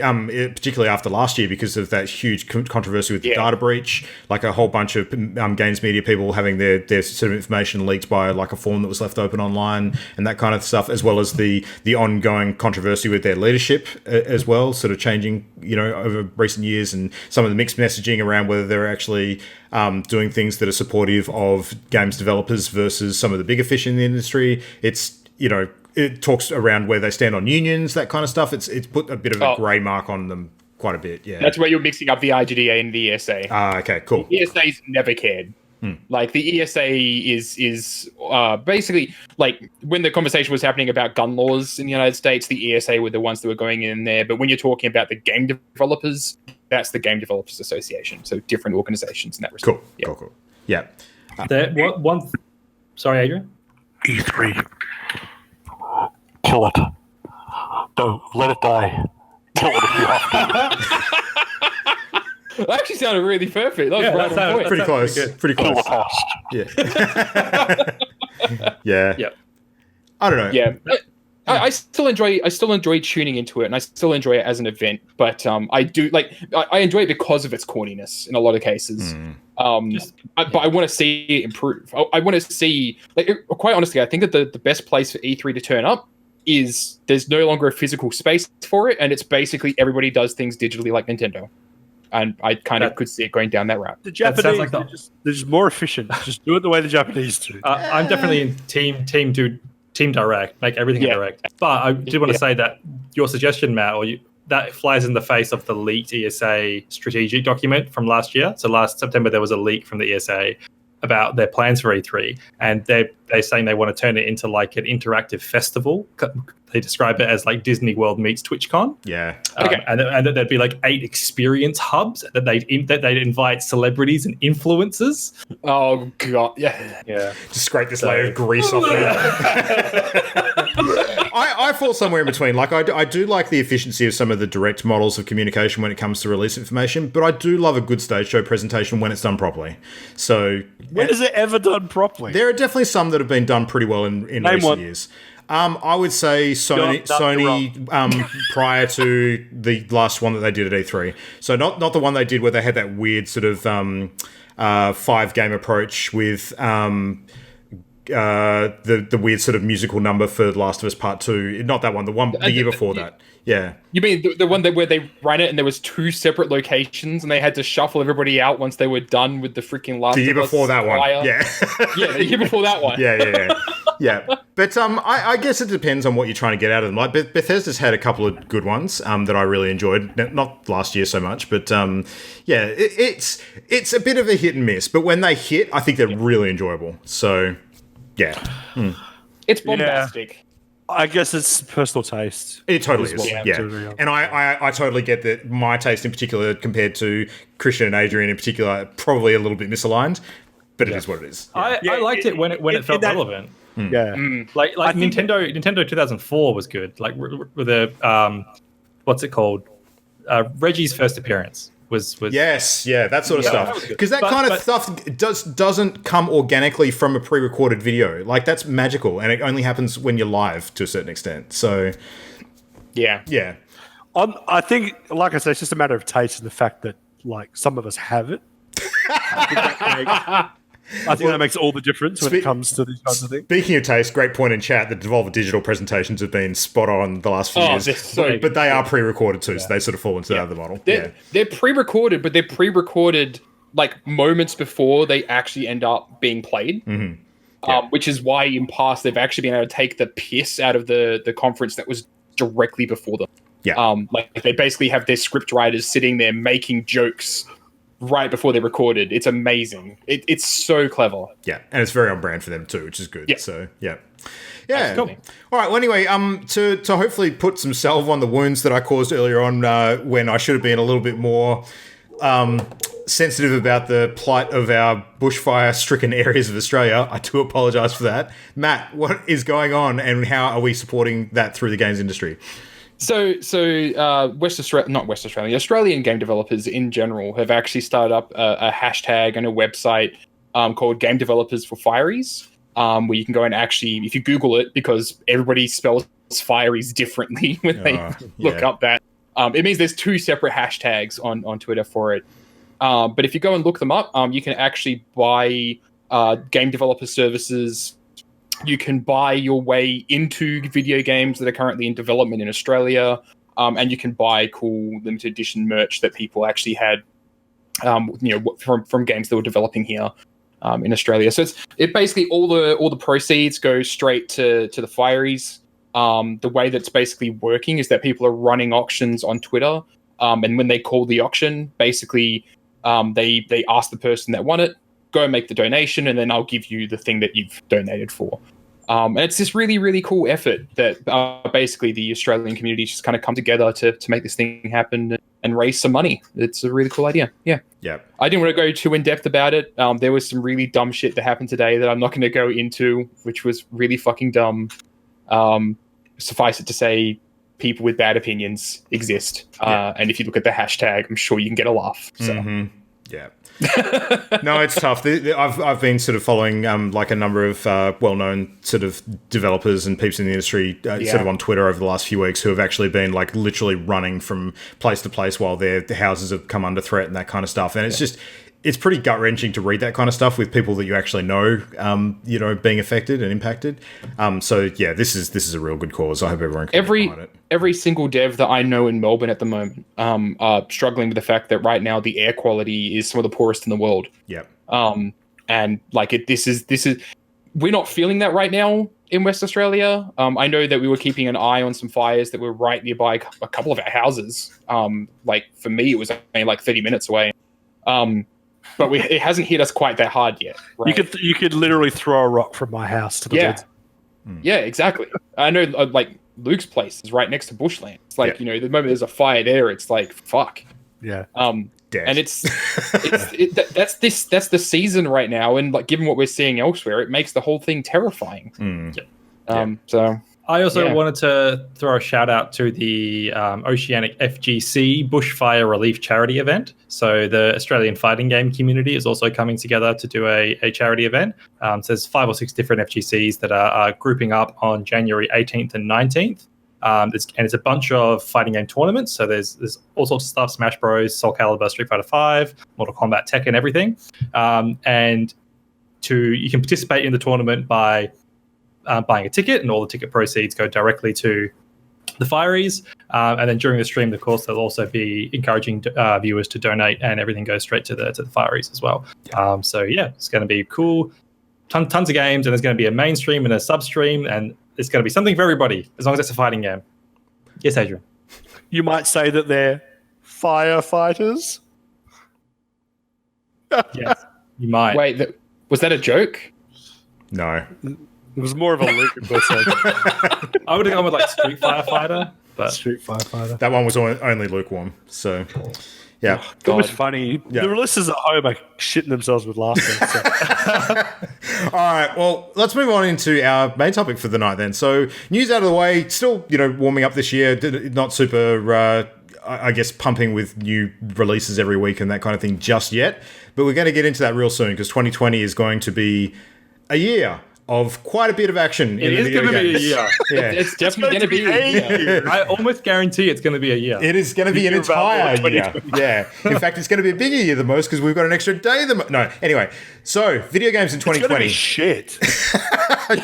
particularly after last year, because of that huge controversy with the data breach, like a whole bunch of games media people having their sort of information leaked by like a form that was left open online and that kind of stuff, as well as the ongoing controversy with their leadership as well, sort of changing, over recent years, and some of the mixed messaging around whether they're actually doing things that are supportive of games developers versus some of the bigger fish in the industry. It's it talks around where they stand on unions, that kind of stuff. It's put a bit of a grey mark on them quite a bit. Yeah, that's where you're mixing up the IGDA and the ESA. Okay, cool. The ESA's never cared. Like the ESA is basically like when the conversation was happening about gun laws in the United States, the ESA were the ones that were going in there. But when you're talking about the game developers, that's the Game Developers Association. So different organizations in that respect. Cool. Yeah. Sorry, Adrian. E3. Kill it. Don't let it die. Kill it if you have to. That actually sounded really perfect. That was right on point. Pretty close. Pretty close. Kill the past. Yeah. Yeah. I don't know. Yeah. I still enjoy tuning into it, and I still enjoy it as an event. But I enjoy it because of its corniness in a lot of cases. But I want to see it improve. I want to see, quite honestly, I think that the best place for E3 to turn up is there's no longer a physical space for it, and it's basically everybody does things digitally like Nintendo. And I kind of could see it going down that route. The Japanese, they're just more efficient. Just do it the way the Japanese do. I'm definitely in team direct, make everything direct. But I did want to say that your suggestion, Matt, that flies in the face of the leaked ESA strategic document from last year. So last September, there was a leak from the ESA about their plans for E3, and they're saying they want to turn it into like an interactive festival. They describe it as like Disney World meets TwitchCon. Yeah. And that there'd be like 8 experience hubs that they'd invite celebrities and influencers. Oh god, yeah. Just scrape this layer of grease off there. I fall somewhere in between. Like I do like the efficiency of some of the direct models of communication when it comes to release information, but I do love a good stage show presentation when it's done properly. So when is it ever done properly? There are definitely some that have been done pretty well in recent years. I would say Sony prior to the last one that they did at E3. So not the one they did where they had that weird sort of 5-game approach with the weird sort of musical number for The Last of Us Part 2. Not that one, the year before that. Yeah. You mean the one where they ran it and there was 2 separate locations and they had to shuffle everybody out once they were done with the freaking Last of Us? The year before that one. Yeah. Yeah, the year before that one. Yeah. But I guess it depends on what you're trying to get out of them. Like Bethesda's had a couple of good ones that I really enjoyed. Not last year so much, but it's a bit of a hit and miss. But when they hit, I think they're really enjoyable. So, yeah. It's bombastic. Yeah. I guess it's personal taste. It totally is. Yeah. And I totally get that my taste in particular compared to Christian and Adrian in particular are probably a little bit misaligned, but it is what it is. Yeah. I liked it when it felt relevant. Yeah. Like Nintendo 2004 was good. Like with the what's it called? Reggie's first appearance was yes, that sort of stuff. Because that kind of stuff doesn't come organically from a pre-recorded video. Like that's magical, and it only happens when you're live to a certain extent. So yeah. I think, like I said, it's just a matter of taste and the fact that like some of us have it. I think that makes all the difference when it comes to these kinds of things. Speaking of taste, great point in chat that Devolver Digital presentations have been spot on the last few years. But they are pre-recorded too, so they sort of fall into the other model. They're pre-recorded, but they're pre-recorded like moments before they actually end up being played. Which is why in past they've actually been able to take the piss out of the conference that was directly before them. Like they basically have their script writers sitting there making jokes right before they recorded. It's amazing. It's so clever. Yeah, and it's very on brand for them too, which is good. So yeah. Cool. All right. Well, anyway, to hopefully put some salve on the wounds that I caused earlier on when I should have been a little bit more sensitive about the plight of our bushfire-stricken areas of Australia. I do apologise for that. Matt, what is going on, and how are we supporting that through the games industry? So Australian game developers in general have actually started up a hashtag and a website called Game Developers for Fireys, where you can go and actually, if you Google it, because everybody spells fireys differently when they look up that. It means there's 2 separate hashtags on Twitter for it. But if you go and look them up, you can actually buy game developer services. You can buy your way into video games that are currently in development in Australia, and you can buy cool limited edition merch that people actually had, from games that were developing here in Australia. So it basically all the proceeds go straight to the fireys. The way that's basically working is that people are running auctions on Twitter, and when they call the auction, basically they ask the person that won it, go and make the donation, and then I'll give you the thing that you've donated for. And it's this really, really cool effort that basically the Australian community just kind of come together to make this thing happen and raise some money. It's a really cool idea. Yeah. I didn't want to go too in depth about it. There was some really dumb shit that happened today that I'm not going to go into, which was really fucking dumb. Suffice it to say, people with bad opinions exist. And if you look at the hashtag, I'm sure you can get a laugh. So. Mm-hmm. Yeah. No, it's tough. I've been sort of following like a number of well-known sort of developers and peeps in the industry sort of on Twitter over the last few weeks who have actually been like literally running from place to place while their houses have come under threat and that kind of stuff. And it's just, it's pretty gut-wrenching to read that kind of stuff with people that you actually know, being affected and impacted. So yeah, this is a real good cause. I hope everyone can get behind it. Every single dev that I know in Melbourne at the moment are struggling with the fact that right now the air quality is some of the poorest in the world. Yep. And like this is we're not feeling that right now in West Australia. I know that we were keeping an eye on some fires that were right nearby a couple of our houses. Like for me, it was only like 30 minutes away. But it hasn't hit us quite that hard yet. Right? You could literally throw a rock from my house to the woods. Yeah, exactly. I know, like Luke's place is right next to bushland. It's like the moment there's a fire there, it's like fuck. Yeah. And that's the season right now, and like given what we're seeing elsewhere, it makes the whole thing terrifying. So. I also wanted to throw a shout out to the Oceanic FGC Bushfire Relief Charity event. So the Australian fighting game community is also coming together to do a charity event. So there's 5 or 6 different FGCs that are grouping up on January 18th and 19th. And it's a bunch of fighting game tournaments. So there's all sorts of stuff: Smash Bros, Soul Calibur, Street Fighter 5, Mortal Kombat, Tekken, everything. And you can participate in the tournament by buying a ticket, and all the ticket proceeds go directly to the fireys. And then during the stream, of course, they'll also be encouraging viewers to donate, and everything goes straight to the fireys as well. So yeah, it's going to be cool. Tons of games, and there's going to be a mainstream and a sub-stream, and it's going to be something for everybody, as long as it's a fighting game. Yes, Adrian. You might say that they're firefighters. Yes, you might. Wait, was that a joke? No. It was more of a Luke impersonation. I would have gone with like Street Firefighter, but Street Firefighter. That one was only lukewarm. So, yeah. It was funny. Yeah. The listeners at home are shitting themselves with laughter. So. All right. Well, let's move on into our main topic for the night then. So, news out of the way. Still, warming up this year. Not super, I guess, pumping with new releases every week and that kind of thing just yet. But we're going to get into that real soon, because 2020 is going to be a year of quite a bit of action. It is going to be a year. Yeah. It's definitely going to be a year. I almost guarantee it's going to be a year. It is going to be an entire year. Yeah. In fact, it's going to be a bigger year than most, because we've got an extra day than no. Anyway, so video games in 2020. It's going to be shit.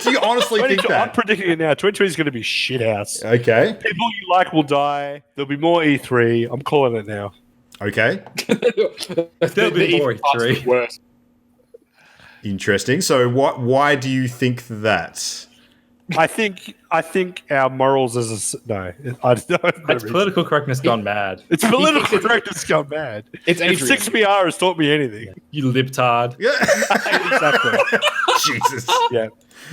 Do you honestly think that? I'm predicting it now. 2020 is going to be shit house. Okay. People you like will die. There'll be more E3. I'm calling it now. Okay. There'll be more E3. Worse. Interesting. So why do you think that? I think our morals as I don't. It's political correctness gone mad. It's political correctness gone mad. It's if Adrian. 6PR has taught me anything. You libtard. Yeah. Exactly. Jesus. Yeah.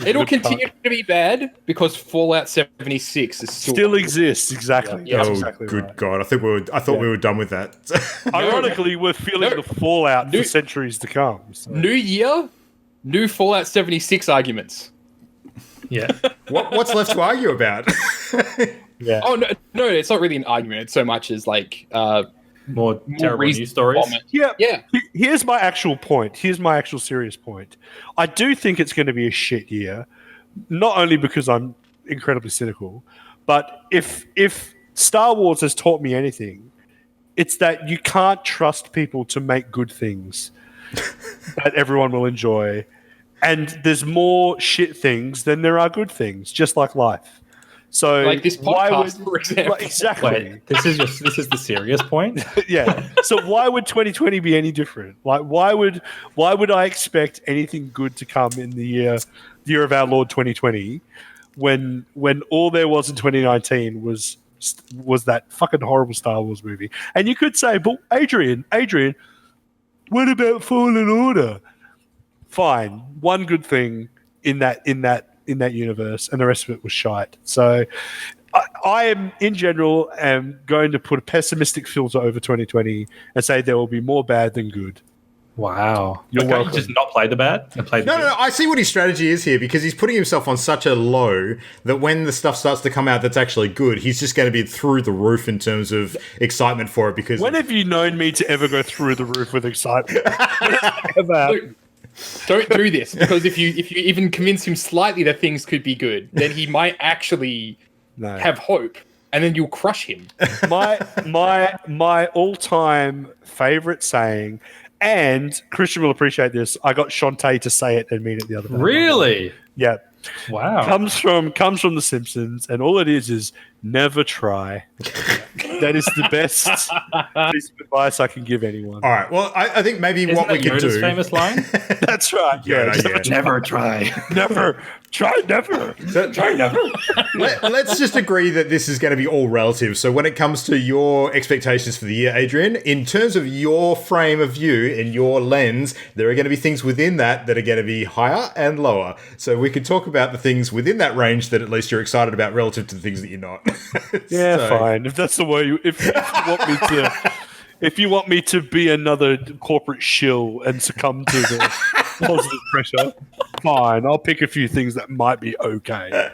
It'll continue to be bad because Fallout 76 is still exists. Exactly. Yeah. That's Oh, exactly good right. God! I thought we were done with that. Ironically, we're feeling the fallout for centuries to come. So. New year, new Fallout 76 arguments. Yeah. What's left to argue about? Yeah. Oh no, it's not really an argument. It's so much as like more terrible news stories. Yeah. Here's my actual point. Here's my actual serious point. I do think it's going to be a shit year, not only because I'm incredibly cynical, but if Star Wars has taught me anything, it's that you can't trust people to make good things that everyone will enjoy. And there's more shit things than there are good things, just like life. So Like this podcast, for example. Exactly. Wait, this is the serious point? Yeah. So why would 2020 be any different? Like, why would I expect anything good to come in the year of our Lord 2020 when all there was in 2019 was that fucking horrible Star Wars movie? And you could say, but Adrian, what about Fallen Order? Fine, one good thing in that universe, and the rest of it was shite. So I am, in general, going to put a pessimistic filter over 2020 and say there will be more bad than good. Wow. You're Can't welcome. you just not play the bad and play the good? No, I see what his strategy is here, because he's putting himself on such a low that when the stuff starts to come out that's actually good, he's just going to be through the roof in terms of excitement for it. Because When have you known me to ever go through the roof with excitement? Ever. Look, don't do this, because if you even convince him slightly that things could be good, then he might actually have hope, and then you'll crush him. My all-time favorite saying, and Christian will appreciate this, I got Shantae to say it and mean it the other day. Really? Yeah. Wow. Comes from The Simpsons, and all it is never try. That is the best piece of advice I can give anyone. all right, well, I think maybe Isn't what we that could Yoda's do. famous line? That's right. Yeah. Never try. Never. Try never. Try never. Let's just agree that this is going to be all relative. So when it comes to your expectations for the year, Adrian, in terms of your frame of view and your lens, there are going to be things within that are going to be higher and lower. So we could talk about the things within that range that at least you're excited about relative to the things that you're not. Yeah, So- fine. If that's the way, if you want me to, if you want me to be another corporate shill and succumb to the positive pressure, fine. I'll pick a few things that might be okay.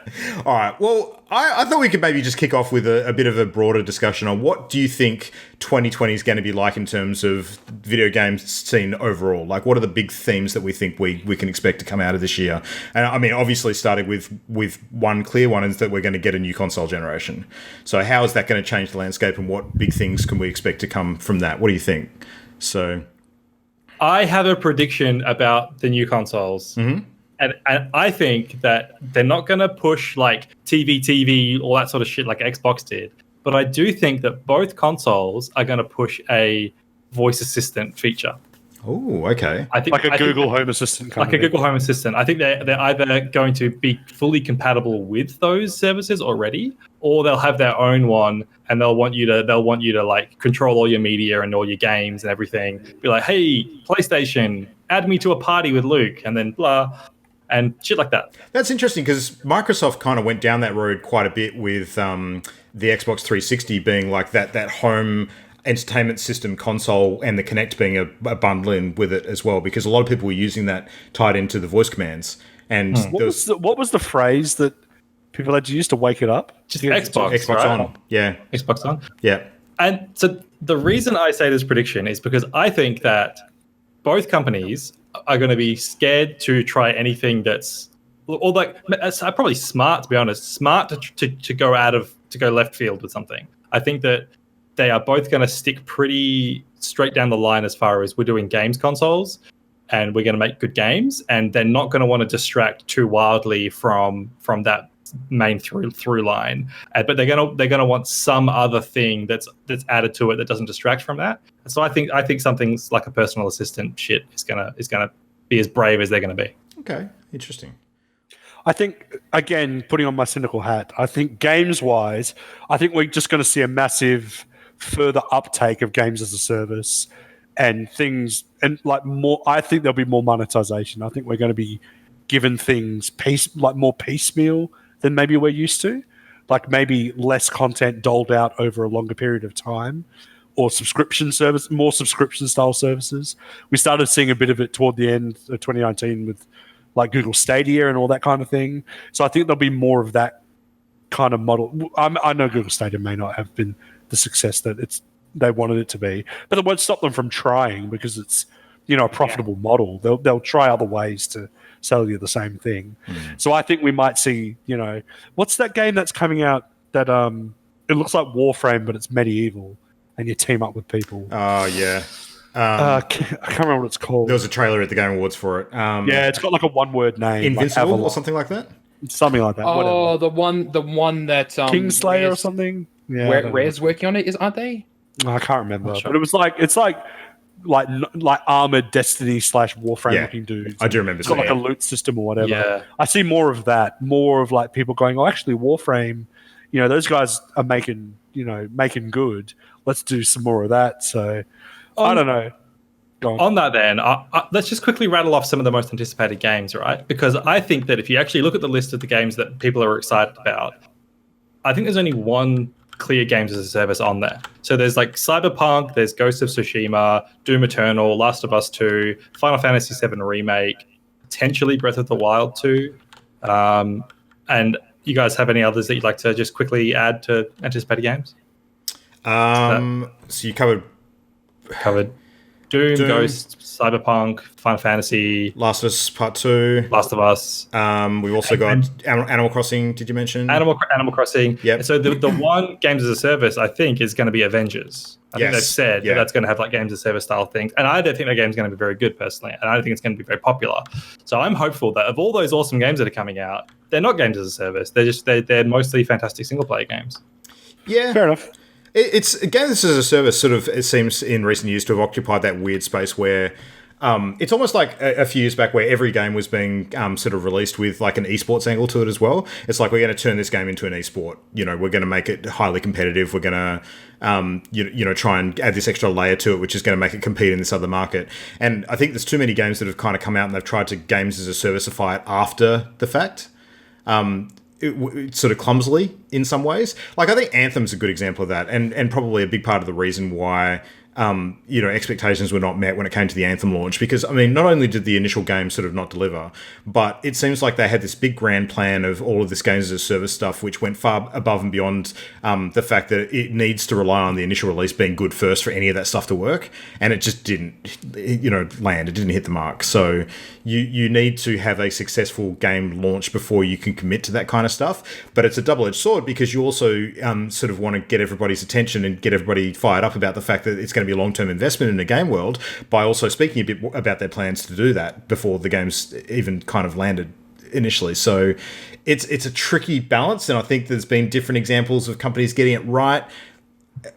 All right. Well, I thought we could maybe just kick off with a bit of a broader discussion on what do you think 2020 is going to be like in terms of video games scene overall? Like, what are the big themes that we think we can expect to come out of this year? And I mean, obviously, starting with one clear one is that we're going to get a new console generation. So how is that going to change the landscape, and what big things can we expect to come from that? What do you think? So, I have a prediction about the new consoles. Mm-hmm. And I think that they're not going to push like TV, all that sort of shit like Xbox did. But I do think that both consoles are going to push a voice assistant feature. oh, okay. I think Like a I think Google Home Assistant kind like a Google Home Assistant. I think they're either going to be fully compatible with those services already, or they'll have their own one, and they'll want you to like control all your media and all your games and everything. Be like, hey, PlayStation, add me to a party with Luke, and then blah, and shit like that. That's interesting, because Microsoft kind of went down that road quite a bit with the Xbox 360 being like that home entertainment system console, and the Kinect being a bundle in with it as well, because a lot of people were using that tied into the voice commands. And What was the phrase that people had to use to wake it up? Just Yeah, Xbox, Xbox right? on. Yeah. Xbox on. Yeah. And so the reason I say this prediction is because I think that both companies are going to be scared to try anything that's, or like, probably smart, to be honest, smart to go left field with something. I think that they are both going to stick pretty straight down the line as far as we're doing games consoles, and we're going to make good games, and they're not going to want to distract too wildly from that main through line. But they're gonna want some other thing that's added to it that doesn't distract from that. And so I think something like a personal assistant shit is gonna be as brave as they're gonna be. Okay. Interesting. I think, again, putting on my cynical hat, I think games-wise, I think we're just going to see a massive further uptake of games as a service and things, and like more. I think there'll be more monetization. I think we're going to be given things more piecemeal than maybe we're used to, like maybe less content doled out over a longer period of time, or more subscription style services. We started seeing a bit of it toward the end of 2019 with like Google Stadia and all that kind of thing. So I think there'll be more of that kind of model. I know Google Stadia may not have been the success that they wanted it to be, but it won't stop them from trying, because it's a profitable model. They'll try other ways to sell you the same thing. So I think we might see, what's that game that's coming out that it looks like Warframe, but it's medieval, and you team up with people. Oh, yeah. I can't remember what it's called. There was a trailer at the Game Awards for it. Yeah, it's got like a one-word name. Invincible like or something like that? Something like that. Oh, whatever. the one that Kingslayer or something. Yeah, Rare's working on it, aren't they? I can't remember, Sure. but it was like armored Destiny / Warframe looking dudes. I do remember. It's got like a loot system or whatever. Yeah. I see more of that. More of like people going, oh, actually, Warframe. Those guys are making good. Let's do some more of that. So I don't know. Go on. On that, then, let's just quickly rattle off some of the most anticipated games, right? Because I think that if you actually look at the list of the games that people are excited about, I think there's only one clear games as a service on there. So there's like Cyberpunk, there's Ghost of Tsushima, Doom Eternal, Last of Us 2, Final Fantasy VII Remake, potentially Breath of the Wild 2. And you guys have any others that you'd like to just quickly add to anticipated games? So you covered Doom, Ghost, Cyberpunk, Final Fantasy, Last of Us Part 2. Last of Us. We've also got Animal Crossing, did you mention? Animal Crossing. Yep. And so the one games as a service, I think, is going to be Avengers. I think they've said that that's going to have like games as a service style things. And I don't think that game's going to be very good personally. And I don't think it's going to be very popular. So I'm hopeful that of all those awesome games that are coming out, they're not games as a service. They're mostly fantastic single player games. Yeah. Fair enough. It's games as a service sort of, it seems in recent years to have occupied that weird space where it's almost like a few years back where every game was being sort of released with like an esports angle to it as well. It's like, we're going to turn this game into an esport. We're going to make it highly competitive. We're going to, try and add this extra layer to it, which is going to make it compete in this other market. And I think there's too many games that have kind of come out and they've tried to games as a serviceify it after the fact. It sort of clumsily in some ways. Like, I think Anthem's a good example of that, and probably a big part of the reason why expectations were not met when it came to the Anthem launch, because, I mean, not only did the initial game sort of not deliver, but it seems like they had this big grand plan of all of this games as a service stuff, which went far above and beyond the fact that it needs to rely on the initial release being good first for any of that stuff to work, and it just didn't, land. It didn't hit the mark. So you need to have a successful game launch before you can commit to that kind of stuff, but it's a double-edged sword because you also sort of want to get everybody's attention and get everybody fired up about the fact that it's going to be a long-term investment in the game world by also speaking a bit about their plans to do that before the game's even kind of landed initially. So it's a tricky balance, and I think there's been different examples of companies getting it right,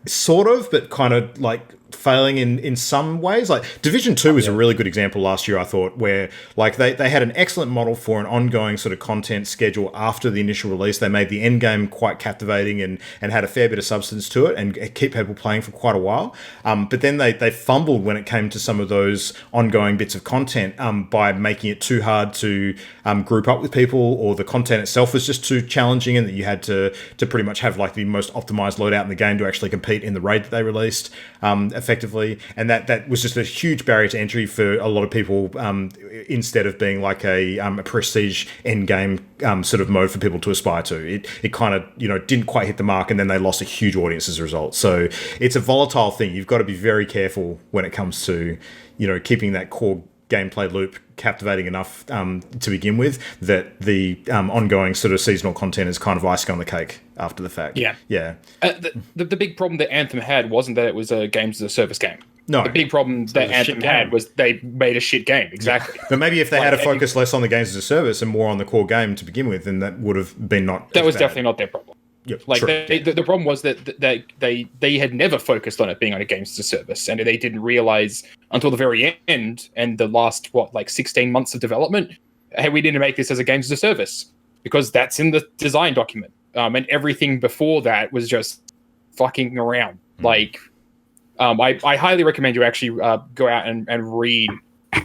sort of, but kind of like failing in some ways. Like Division 2 was a really good example last year, I thought, where like they had an excellent model for an ongoing sort of content schedule after the initial release. They made the end game quite captivating and had a fair bit of substance to it and keep people playing for quite a while. But then they fumbled when it came to some of those ongoing bits of content by making it too hard to group up with people, or the content itself was just too challenging, and that you had to pretty much have like the most optimized loadout in the game to actually compete in the raid that they released effectively. And that was just a huge barrier to entry for a lot of people, instead of being like a prestige end game sort of mode for people to aspire to. It kind of didn't quite hit the mark, and then they lost a huge audience as a result. So it's a volatile thing. You've got to be very careful when it comes to keeping that core gameplay loop captivating enough to begin with, that the ongoing sort of seasonal content is kind of icing on the cake after the fact. Yeah. The big problem that Anthem had wasn't that it was a games as a service game. No. The big problem that Anthem had was they made a shit game. Exactly. Yeah. But maybe if they had to focus less on the games as a service and more on the core game to begin with, then that would have been not. That was definitely not their problem. Yep, like the problem was that they had never focused on it being on a games as a service, and they didn't realize until the very end and the last 16 months of development, hey, we didn't make this as a games as a service, because that's in the design document, and everything before that was just fucking around. I highly recommend you actually go out and read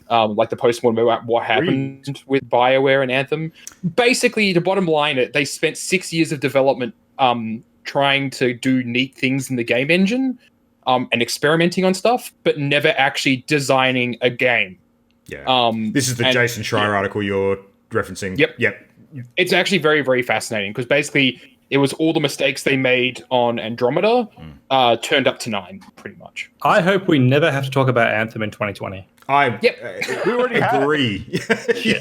the postmortem about what happened with BioWare and Anthem. Basically, the bottom line, they spent 6 years of development trying to do neat things in the game engine and experimenting on stuff, but never actually designing a game. Yeah. This is the Jason Schreier article you're referencing. Yep. It's actually very, very fascinating, because basically it was all the mistakes they made on Andromeda turned up to 9, pretty much. I hope we never have to talk about Anthem in 2020. I We already agree.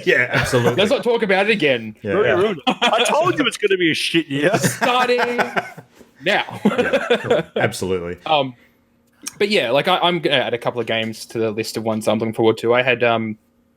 Yeah, absolutely. Let's not talk about it again. Yeah. I told you it's going to be a shit year. Starting now. Absolutely. But yeah, like I'm gonna add a couple of games to the list of ones I'm looking forward to. I had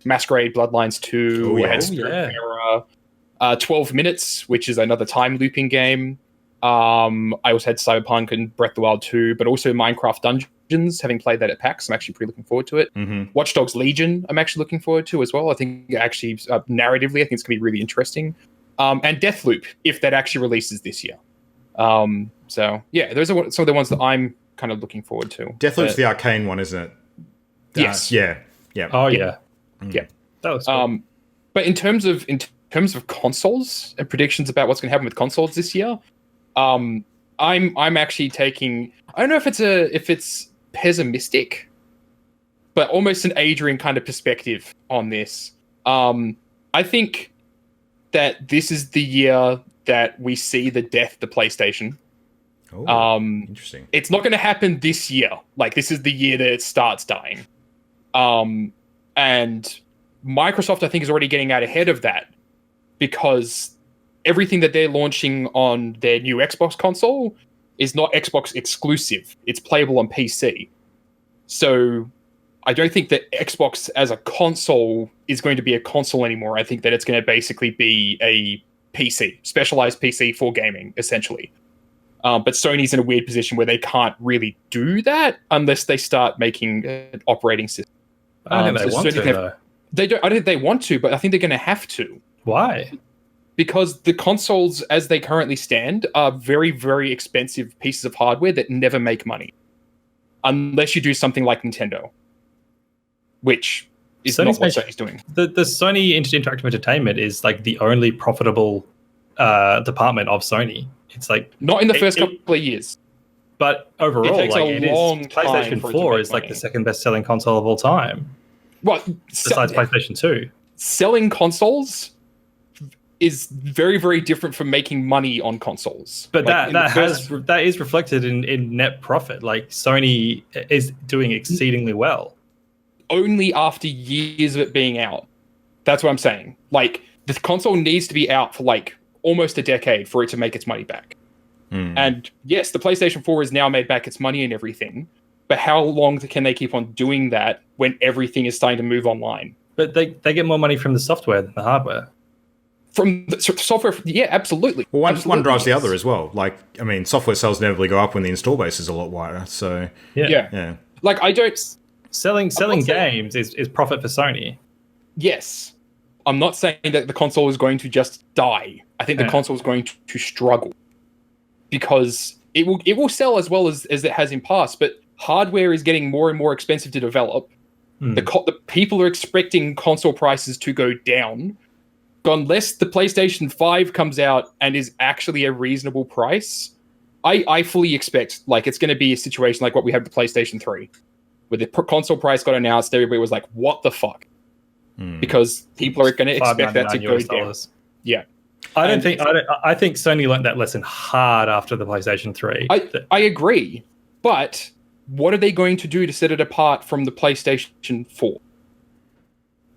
Masquerade Bloodlines 2. Oh, yeah. I had Spiritfarer, 12 Minutes, which is another time looping game. I also had Cyberpunk and Breath of the Wild 2, but also Minecraft Dungeons, having played that at PAX. I'm actually pretty looking forward to it. Mm-hmm. Watch Dogs Legion, I'm actually looking forward to as well. I think actually, narratively, I think it's going to be really interesting. And Deathloop, if that actually releases this year. So, yeah, those are some of the ones that I'm kind of looking forward to. Deathloop's the arcane one, isn't it? Yes. Yeah. Oh, yeah. Yeah. That was cool. But in terms of consoles and predictions about what's going to happen with consoles this year, I'm actually taking, I don't know if it's pessimistic, but almost an Adrian kind of perspective on this. I think that this is the year that we see the death of the PlayStation. Oh, interesting. It's not going to happen this year. Like, this is the year that it starts dying. And Microsoft, I think, is already getting out ahead of that, because everything that they're launching on their new Xbox console is not Xbox exclusive. It's playable on PC. So I don't think that Xbox as a console is going to be a console anymore. I think that it's going to basically be a PC, specialized PC for gaming, essentially. But Sony's in a weird position where they can't really do that unless they start making an operating system. I don't think they want to, though. I don't think they want to, but I think they're going to have to. Why? Because the consoles, as they currently stand, are very, very expensive pieces of hardware that never make money. Unless you do something like Nintendo. Which is not what Sony's doing. The Sony Interactive Entertainment is like the only profitable department of Sony. It's like not in the first couple of years, but overall, it takes like a long time PlayStation 4 is like the second best-selling console of all time. Well, besides PlayStation 2, selling consoles is very, very different from making money on consoles. But like that is reflected in net profit. Like, Sony is doing exceedingly well. Only after years of it being out. That's what I'm saying. Like, the console needs to be out for like almost a decade for it to make its money back. And yes, the PlayStation 4 has now made back its money and everything, but how long can they keep on doing that when everything is starting to move online? But they get more money from the software than the hardware. From the software, yeah, absolutely. Well, one absolutely, drives the other as well. Like, I mean, software sales inevitably go up when the install base is a lot wider. So yeah. Like, I don't selling games is profit for Sony. Yes, I'm not saying that the console is going to just die. I think the console is going to struggle, because it will sell as well as it has in past, but hardware is getting more and more expensive to develop. The people are expecting console prices to go down. Unless the PlayStation 5 comes out and is actually a reasonable price, I fully expect like it's going to be a situation like what we had with PlayStation 3, where the console price got announced, everybody was like, what the fuck? Because people are going to expect that to go down. Yeah. I think Sony learned that lesson hard after the PlayStation 3. I agree, but what are they going to do to set it apart from the PlayStation 4?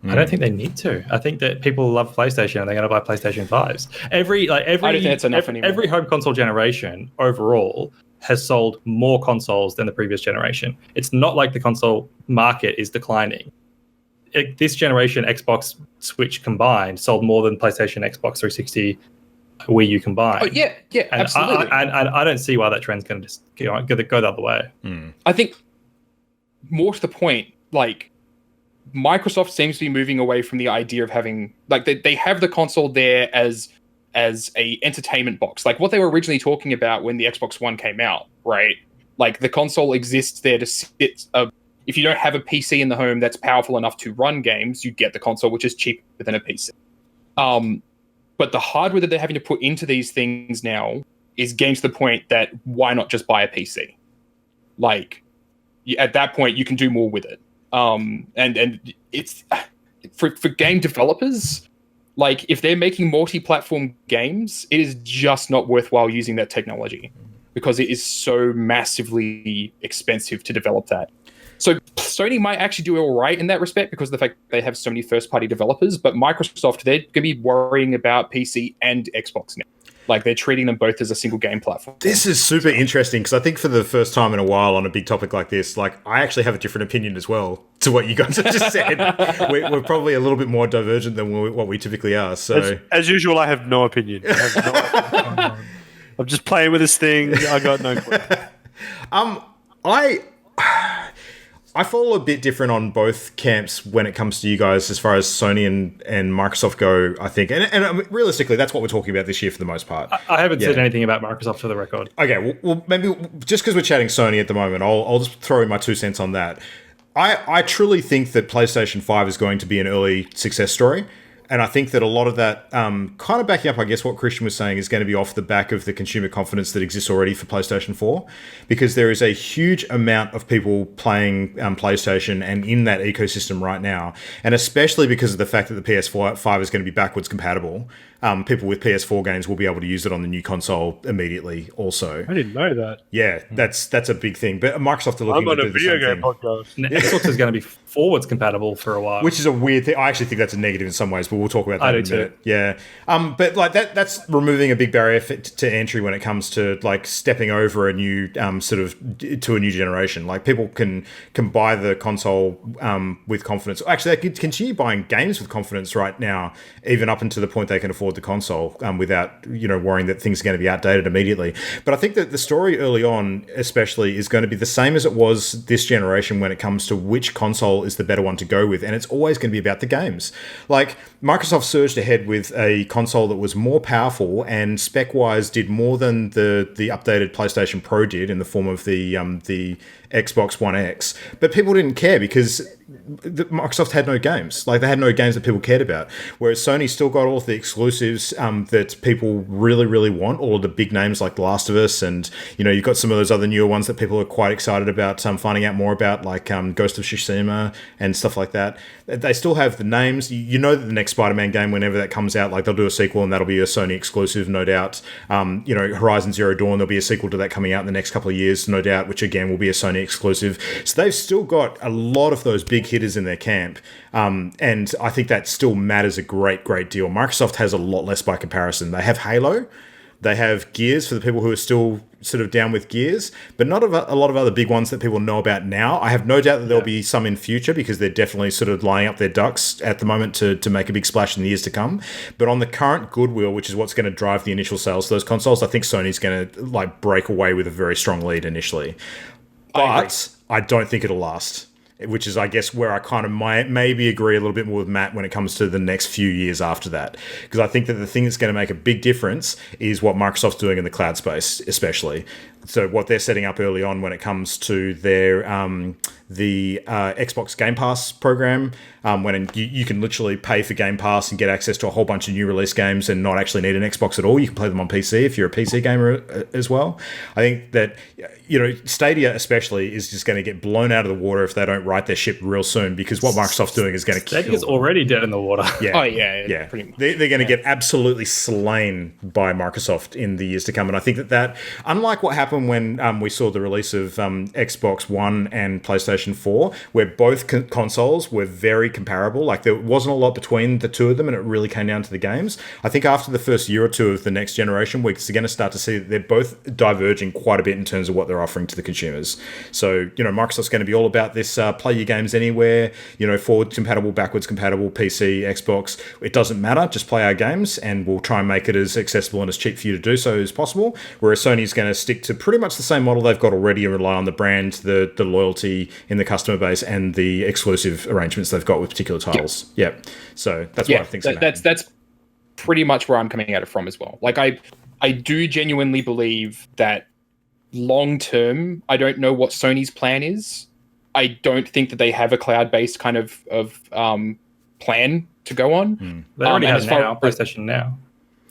I don't think they need to. I think that people love PlayStation and they're going to buy PlayStation 5s. I don't think that's enough anymore. Every home console generation overall has sold more consoles than the previous generation. It's not like the console market is declining. This generation, Xbox, Switch combined, sold more than PlayStation, Xbox 360, Wii U combined. Oh, yeah, and absolutely. I don't see why that trend's going to just go the other way. I think, more to the point, like, Microsoft seems to be moving away from the idea of having, like, they have the console there as a entertainment box, like what they were originally talking about when the Xbox One came out, right? Like, the console exists there to sit. If you don't have a PC in the home that's powerful enough to run games, you get the console, which is cheaper than a PC. But the hardware that they're having to put into these things now is getting to the point that why not just buy a PC? Like, at that point, you can do more with it. And it's for game developers, like, if they're making multi-platform games, it is just not worthwhile using that technology because it is so massively expensive to develop that. So Sony might actually do all right in that respect because of the fact they have so many first-party developers, but Microsoft, they're going to be worrying about PC and Xbox now. Like, they're treating them both as a single game platform. This is super interesting because I think for the first time in a while on a big topic like this, like, I actually have a different opinion as well to what you guys have just said. We're probably a little bit more divergent than what we typically are. So, as usual, I have no opinion. I'm just playing with this thing. I got no clue. I follow a bit different on both camps when it comes to you guys as far as Sony and Microsoft go, I think. And realistically, that's what we're talking about this year for the most part. I haven't said anything about Microsoft for the record. Okay, well maybe just because we're chatting Sony at the moment, I'll just throw in my 2 cents on that. I truly think that PlayStation 5 is going to be an early success story. And I think that a lot of that, kind of backing up, I guess, what Christian was saying, is going to be off the back of the consumer confidence that exists already for PlayStation 4, because there is a huge amount of people playing PlayStation and in that ecosystem right now, and especially because of the fact that the PS5 is going to be backwards compatible. People with PS4 games will be able to use it on the new console immediately also. I didn't know that. Yeah, that's a big thing. But Microsoft are looking I'm on to a do the video same game thing. podcast. And Xbox is going to be forwards compatible for a while. Which is a weird thing. I actually think that's a negative in some ways, but we'll talk about that in a minute. Too. Yeah. But like that's removing a big barrier to entry when it comes to like stepping over a new sort of to a new generation. Like people can buy the console with confidence. Actually, they can continue buying games with confidence right now, even up until the point they can afford the console without worrying that things are going to be outdated immediately. But I think that the story early on, especially, is going to be the same as it was this generation when it comes to which console is the better one to go with, and it's always going to be about the games. Like Microsoft surged ahead with a console that was more powerful and spec-wise did more than the updated PlayStation Pro did in the form of the Xbox One X, but people didn't care because Microsoft had no games. Like they had no games that people cared about. Whereas Sony still got all of the exclusives that people really, really want. All of the big names like The Last of Us, and you've got some of those other newer ones that people are quite excited about finding out more about, like Ghost of Tsushima and stuff like that. They still have the names. You know that the next Spider-Man game, whenever that comes out, like they'll do a sequel and that'll be a Sony exclusive, no doubt. Horizon Zero Dawn, there'll be a sequel to that coming out in the next couple of years, no doubt, which again will be a Sony exclusive. So they've still got a lot of those big hitters in their camp. And I think that still matters a great, great deal. Microsoft has a lot less by comparison. They have Halo. They have Gears for the people who are still sort of down with Gears, but not a lot of other big ones that people know about now. I have no doubt that there'll be some in future because they're definitely sort of lining up their ducks at the moment to make a big splash in the years to come. But on the current goodwill, which is what's going to drive the initial sales of those consoles, I think Sony's going to like break away with a very strong lead initially. But I don't think it'll last, which is, I guess, where I kind of maybe agree a little bit more with Matt when it comes to the next few years after that. Because I think that the thing that's going to make a big difference is what Microsoft's doing in the cloud space, especially. So what they're setting up early on when it comes to their the Xbox Game Pass program, when you can literally pay for Game Pass and get access to a whole bunch of new release games and not actually need an Xbox at all. You can play them on PC if you're a PC gamer as well. I think that Stadia especially is just going to get blown out of the water if they don't right their ship real soon, because what Microsoft's doing is going to kill. Stadia's already dead in the water. Yeah. Oh yeah. Pretty much. They're going to get absolutely slain by Microsoft in the years to come. And I think that unlike what happened when we saw the release of Xbox One and PlayStation 4, where both consoles were very comparable, like there wasn't a lot between the two of them and it really came down to the games. I think after the first year or two of the next generation, we're going to start to see that they're both diverging quite a bit in terms of what they're offering to the consumers. So, Microsoft's going to be all about this play your games anywhere, forward compatible, backwards compatible, PC, Xbox. It doesn't matter, just play our games and we'll try and make it as accessible and as cheap for you to do so as possible. Whereas Sony's going to stick to pretty much the same model they've got already and rely on the brand, the loyalty in the customer base and the exclusive arrangements they've got with particular titles. Yep. So that's what I think. That's pretty much where I'm coming at it from as well. Like I do genuinely believe that long term, I don't know what Sony's plan is. I don't think that they have a cloud-based kind of plan to go on. They already have PlayStation Now.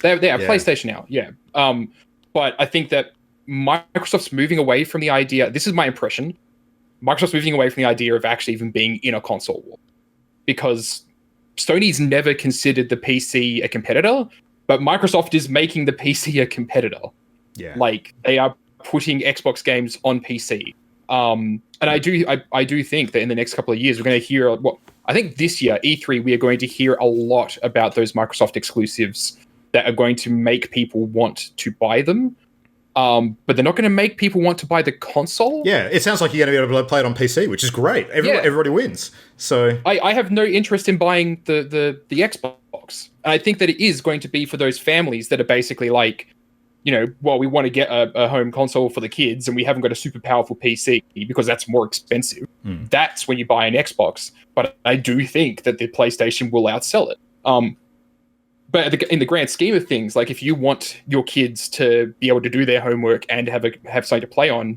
They have PlayStation Now, yeah. But I think that Microsoft's moving away from the idea. This is my impression. Microsoft's moving away from the idea of actually even being in a console war, because Sony's never considered the PC a competitor, but Microsoft is making the PC a competitor. Yeah, like they are putting Xbox games on PC. And I do think that in the next couple of years we're going to hear I think this year E3 we are going to hear a lot about those Microsoft exclusives that are going to make people want to buy them. But they're not going to make people want to buy the console. Yeah, it sounds like you're going to be able to play it on PC, which is great. Everybody wins. So I have no interest in buying the Xbox. And I think that it is going to be for those families that are basically like, we want to get a home console for the kids and we haven't got a super powerful PC because that's more expensive. That's when you buy an Xbox. But I do think that the PlayStation will outsell it. But in the grand scheme of things, like if you want your kids to be able to do their homework and have something to play on,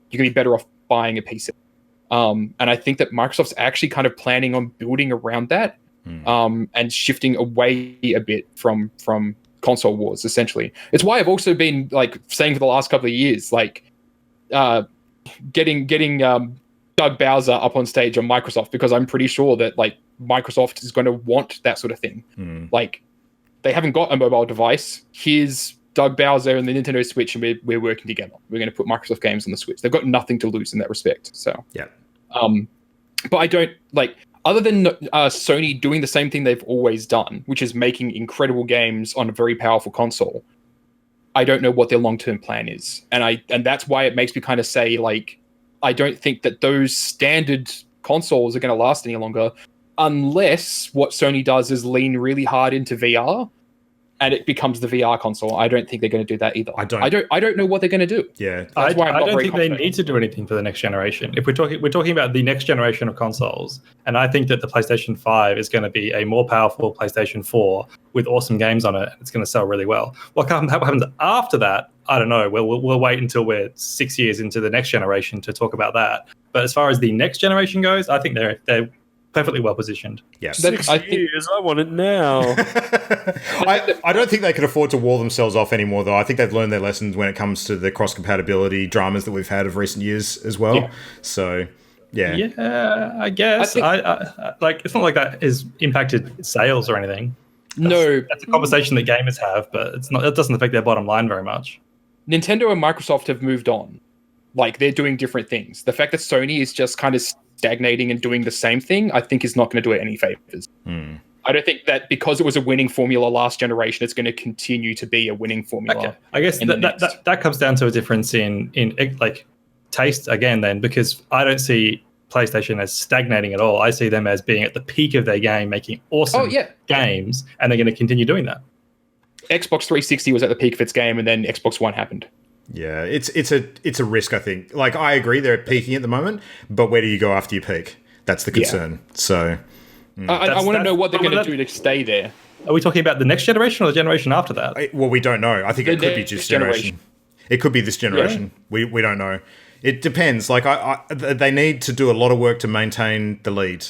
you're going to be better off buying a PC. And I think that Microsoft's actually kind of planning on building around that and shifting away a bit from console wars, essentially. It's why I've also been like saying for the last couple of years, like getting Doug Bowser up on stage on Microsoft, because I'm pretty sure that like Microsoft is going to want that sort of thing. Like they haven't got a mobile device. Here's Doug Bowser and the Nintendo Switch, and we're working together. We're going to put Microsoft games on the Switch. They've got nothing to lose in that respect. So yeah. But I don't like, other than Sony doing the same thing they've always done, which is making incredible games on a very powerful console. I don't know what their long-term plan is, and that's why it makes me kind of say like, I don't think that those standard consoles are going to last any longer, unless what Sony does is lean really hard into VR, and it becomes the VR console. I don't think they're going to do that either. I don't know what they're going to do. Yeah, that's why I don't think they need to do anything for the next generation. If we're talking about the next generation of consoles, and I think that the PlayStation 5 is going to be a more powerful PlayStation 4 with awesome games on it. It's going to sell really well. What happens after that? I don't know. We'll wait until we're 6 years into the next generation to talk about that. But as far as the next generation goes, I think they're perfectly well positioned. Yeah, 6 years. I want it now. I don't think they could afford to wall themselves off anymore, though. I think they've learned their lessons when it comes to the cross compatibility dramas that we've had of recent years as well. Yeah. So, yeah, I guess. I like, it's not like that has impacted sales or anything. That's a conversation that gamers have, but it's not. It doesn't affect their bottom line very much. Nintendo and Microsoft have moved on. Like, they're doing different things. The fact that Sony is just kind of stagnating and doing the same thing, I think is not going to do it any favors. I don't think that because it was a winning formula last generation, it's going to continue to be a winning formula. Okay. I guess that comes down to a difference in like taste again then, because I don't see PlayStation as stagnating at all. I see them as being at the peak of their game, making awesome games, and they're going to continue doing that. Xbox 360 was at the peak of its game, and then Xbox One happened. Yeah, it's a risk, I think. Like, I agree they're peaking at the moment, but where do you go after you peak? That's the concern. Yeah. So I want to know what they're going to do to stay there. Are we talking about the next generation or the generation after that? Well, we don't know. I think it could be this generation. It could be this generation. Yeah. We don't know. It depends. Like, they need to do a lot of work to maintain the lead,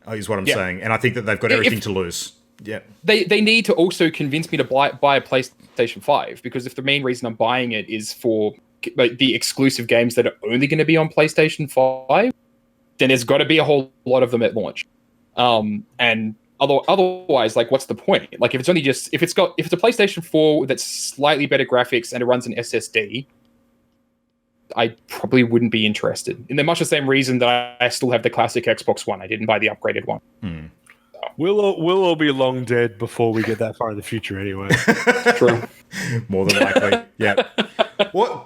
is what I'm saying. And I think that they've got everything to lose. Yeah, they need to also convince me to buy a PlayStation 5, because if the main reason I'm buying it is for like the exclusive games that are only going to be on PlayStation 5, then there's got to be a whole lot of them at launch. And otherwise, like, what's the point? Like, if it's a PlayStation 4 that's slightly better graphics and it runs an SSD, I probably wouldn't be interested. In much the same reason that I still have the classic Xbox One. I didn't buy the upgraded one. We'll all be long dead before we get that far in the future anyway. True. More than likely, yeah.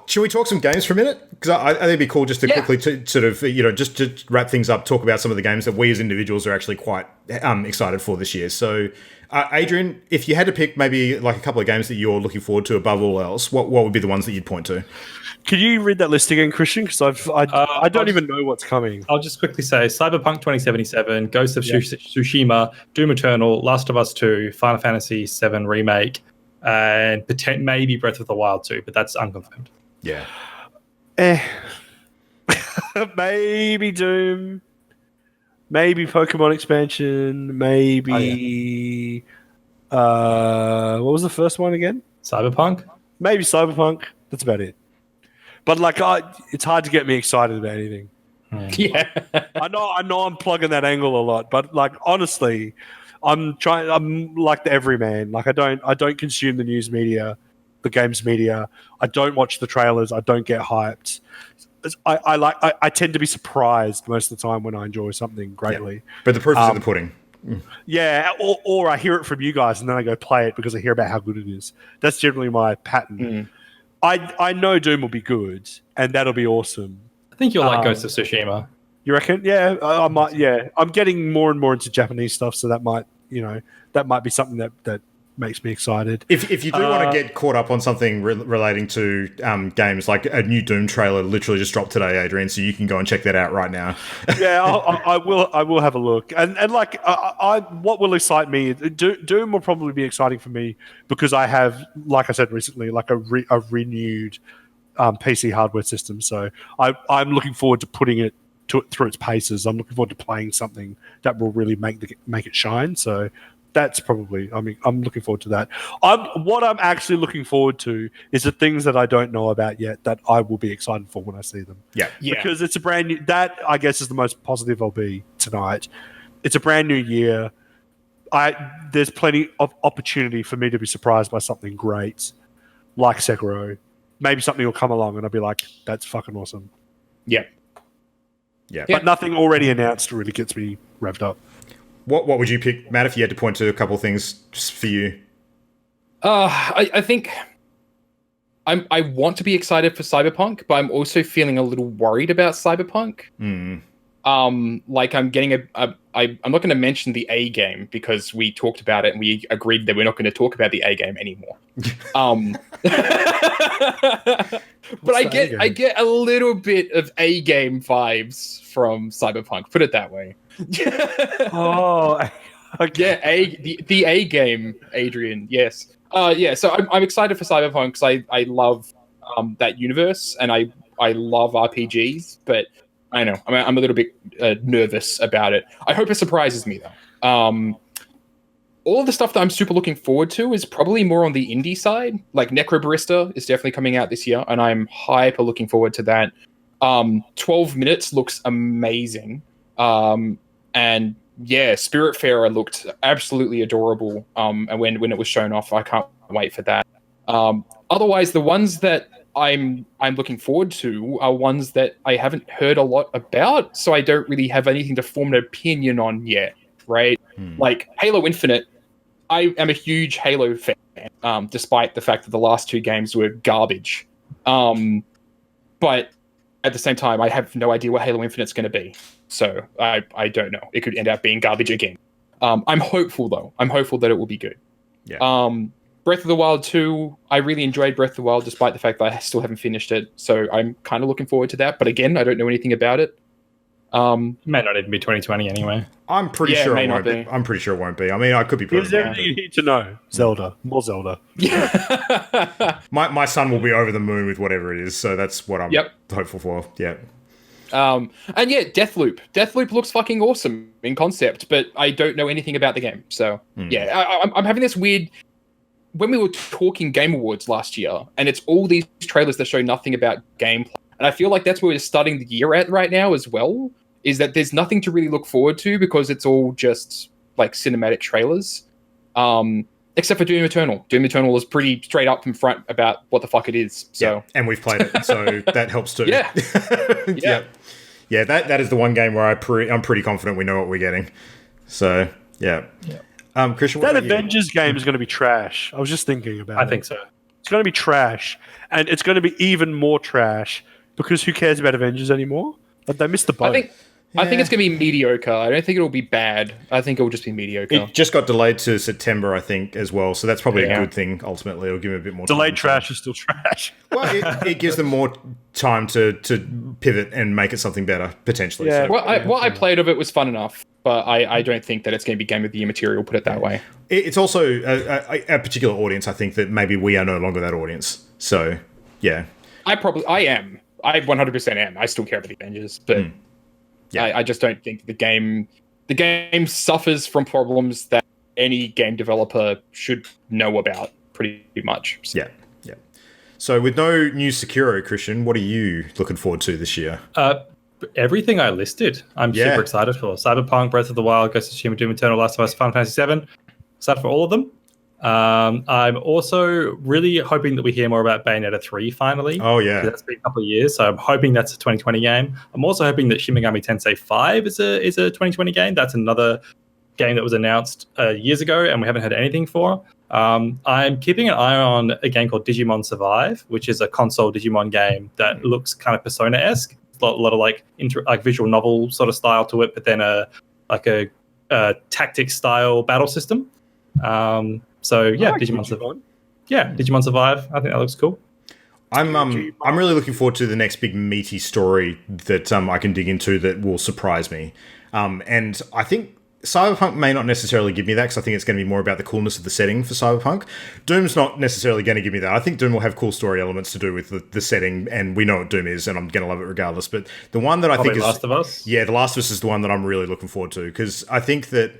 Should we talk some games for a minute? Because I think it'd be cool just to quickly to sort of, just to wrap things up, talk about some of the games that we as individuals are actually quite excited for this year. So, Adrian, if you had to pick maybe like a couple of games that you're looking forward to above all else, what would be the ones that you'd point to? Can you read that list again, Christian? Because I don't even know what's coming. I'll just quickly say Cyberpunk 2077, Ghost of Tsushima, Doom Eternal, Last of Us 2, Final Fantasy 7 Remake, and maybe Breath of the Wild 2, but that's unconfirmed. Yeah. Maybe Doom. Maybe Pokemon expansion. Maybe... what was the first one again? Cyberpunk? Maybe Cyberpunk. That's about it. But like, it's hard to get me excited about anything. Yeah, I know I'm plugging that angle a lot, but like, honestly, I'm like the everyman. Like, I don't consume the news media, the games media. I don't watch the trailers. I don't get hyped. I tend to be surprised most of the time when I enjoy something greatly. Yeah. But the proof is in the pudding. Yeah, or I hear it from you guys and then I go play it because I hear about how good it is. That's generally my pattern. I know Doom will be good and that'll be awesome. I think you'll like Ghost of Tsushima. You reckon? Yeah, I might. Yeah, I'm getting more and more into Japanese stuff, so that might be something that makes me excited. If you do want to get caught up on something relating to games, like a new Doom trailer literally just dropped today, Adrian, so you can go and check that out right now. Yeah, I will have a look. And like, what will excite me? Doom will probably be exciting for me because I have, like I said recently, like a renewed PC hardware system. So I'm looking forward to putting it through its paces. I'm looking forward to playing something that will really make it shine. So that's probably, I'm looking forward to that. What I'm actually looking forward to is the things that I don't know about yet that I will be excited for when I see them. Yeah. Because it's a brand new, that I guess is the most positive I'll be tonight. It's a brand new year. There's plenty of opportunity for me to be surprised by something great, like Sekiro. Maybe something will come along and I'll be like, that's fucking awesome. Yeah. Yeah. But nothing already announced really gets me revved up. What would you pick, Matt, if you had to point to a couple of things just for you? I think I want to be excited for Cyberpunk, but I'm also feeling a little worried about Cyberpunk. Like I'm getting I'm not going to mention the A game because we talked about it and we agreed that we're not going to talk about the A game anymore. But I get a little bit of A game vibes from Cyberpunk. Put it that way. Oh, okay. Yeah, the A game, Adrian. Yes. Yeah. So I'm excited for Cyberpunk because I love that universe and I love RPGs, but I know I'm a little bit nervous about it. I hope it surprises me though. All of the stuff that I'm super looking forward to is probably more on the indie side. Like Necrobarista is definitely coming out this year, and I'm hyper looking forward to that. 12 Minutes looks amazing. And yeah, Spiritfarer looked absolutely adorable. And when it was shown off, I can't wait for that. Otherwise, the ones that I'm looking forward to are ones that I haven't heard a lot about, so I don't really have anything to form an opinion on yet, right? Like Halo Infinite, I am a huge Halo fan, despite the fact that the last two games were garbage. But at the same time, I have no idea what Halo Infinite's going to be, so I don't know. It could end up being garbage again. I'm hopeful, though. I'm hopeful that it will be good. Yeah. Breath of the Wild 2, I really enjoyed Breath of the Wild, despite the fact that I still haven't finished it. So I'm kind of looking forward to that. But again, I don't know anything about it. It may not even be 2020 anyway. I'm pretty sure it won't be. I'm pretty sure it won't be. I mean, I could be proven Here's everything you need to know. Zelda. More Zelda. My son will be over the moon with whatever it is, so that's what I'm hopeful for. Yeah. And yeah, Deathloop. Deathloop looks fucking awesome in concept, but I don't know anything about the game. So yeah, I'm having this weird... When we were talking Game Awards last year, and it's all these trailers that show nothing about gameplay, and I feel like that's where we're starting the year at right now as well, is that there's nothing to really look forward to because it's all just like cinematic trailers. Except for Doom Eternal. Doom Eternal is pretty straight up from front about what the fuck it is. So yeah, and we've played it, so that helps too. Yeah. Yeah, that is the one game where I'm pretty confident we know what we're getting. So yeah. Christian, that Avengers game is going to be trash. I was just thinking about it. I think so. It's going to be trash. And it's going to be even more trash because who cares about Avengers anymore? But they missed the boat. I think it's going to be mediocre. I don't think it'll be bad. I think it will just be mediocre. It just got delayed to September, I think, as well. So that's probably a good thing, ultimately. It'll give them a bit more time. Delayed trash is still trash. Well, it gives them more time to pivot and make it something better, potentially. Yeah. So. What I played of it was fun enough, but I don't think that it's going to be Game of the Year material, put it that way. It's also a particular audience, I think, that maybe we are no longer that audience. So, yeah. I am. I 100% am. I still care about the Avengers, but... Yeah. I just don't think the game suffers from problems that any game developer should know about pretty much. So. Yeah. So with no new Sekiro, Christian, what are you looking forward to this year? Everything I listed, I'm super excited for. Cyberpunk, Breath of the Wild, Ghost of Tsushima, Doom Eternal, Last of Us, Final Fantasy VII. Excited for all of them. I'm also really hoping that we hear more about Bayonetta 3 finally. Oh, yeah. That's been a couple of years, so I'm hoping that's a 2020 game. I'm also hoping that Shin Megami Tensei 5 is a 2020 game. That's another game that was announced years ago and we haven't had anything for. I'm keeping an eye on a game called Digimon Survive, which is a console Digimon game that looks kind of Persona-esque. A lot of like visual novel sort of style to it, but then a tactics style battle system. So yeah, Digimon Survive. Yeah, Digimon Survive. I think that looks cool. I'm really looking forward to the next big meaty story that I can dig into that will surprise me. And I think Cyberpunk may not necessarily give me that because I think it's going to be more about the coolness of the setting for Cyberpunk. Doom's not necessarily going to give me that. I think Doom will have cool story elements to do with the setting, and we know what Doom is, and I'm going to love it regardless. But the one that I think is Last of Us. Yeah, The Last of Us is the one that I'm really looking forward to because I think that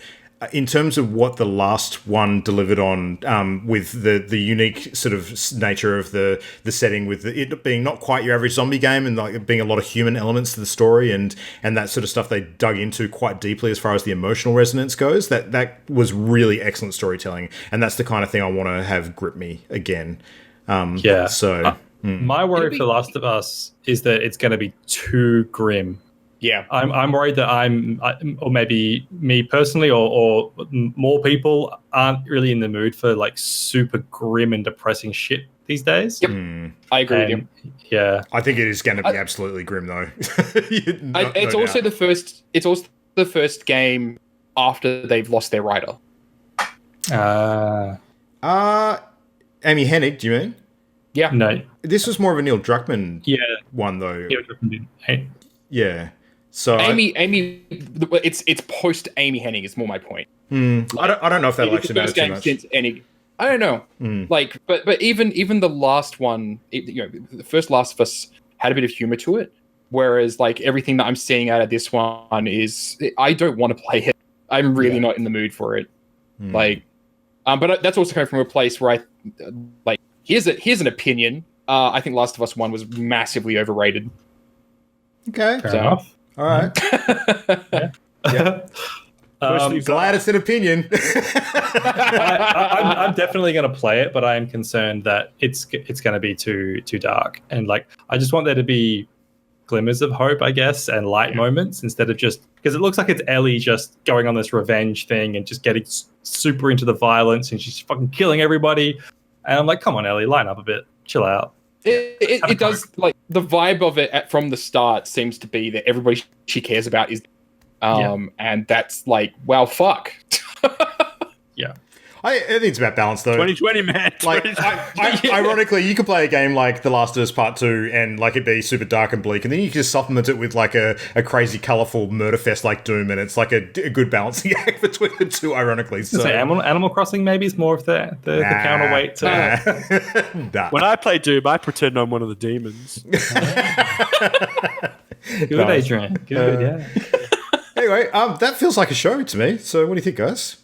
in terms of what the last one delivered on, with the unique sort of nature of the setting, with it being not quite your average zombie game and like being a lot of human elements to the story and that sort of stuff they dug into quite deeply as far as the emotional resonance goes, that was really excellent storytelling, and that's the kind of thing I want to have grip me again. My worry for Last of Us is that it's going to be too grim. Yeah, I'm worried that or maybe me personally, or more people aren't really in the mood for like super grim and depressing shit these days. Yep, I agree with you. Yeah, I think it is going to be absolutely grim though. It's also the first game after they've lost their writer. Amy Hennig, do you mean? Yeah. No, this was more of a Neil Druckmann one though. Neil Druckmann did. Hey. Yeah. So Amy, it's post Amy Hennig is more my point. I don't know if that'll actually matter too much. I don't know. Like, but even the last one, the first Last of Us had a bit of humor to it, whereas like everything that I'm seeing out of this one is I don't want to play it. I'm really not in the mood for it. Like, but that's also coming from a place where I like here's an opinion. I think Last of Us 1 was massively overrated. Okay. Fair enough. All right. Yeah. Glad it's an opinion. I'm definitely going to play it, but I am concerned that it's going to be too dark. And like, I just want there to be glimmers of hope, I guess, and light moments instead of just because it looks like it's Ellie just going on this revenge thing and just getting super into the violence and she's fucking killing everybody. And I'm like, come on, Ellie, line up a bit, chill out. It does, like, the vibe of it from the start seems to be that everybody she cares about is and that's like, well, fuck. Yeah. I think it's about balance, though. 2020, man. Like, ironically, you could play a game like The Last of Us Part 2 and like it be super dark and bleak, and then you can just supplement it with like a crazy, colourful murder fest like Doom, and it's like a good balancing act between the two, ironically. So Animal Crossing maybe is more of the counterweight to... When I play Doom, I pretend I'm one of the demons. Good, Adrian. Good, yeah. Anyway, that feels like a show to me. So what do you think, guys?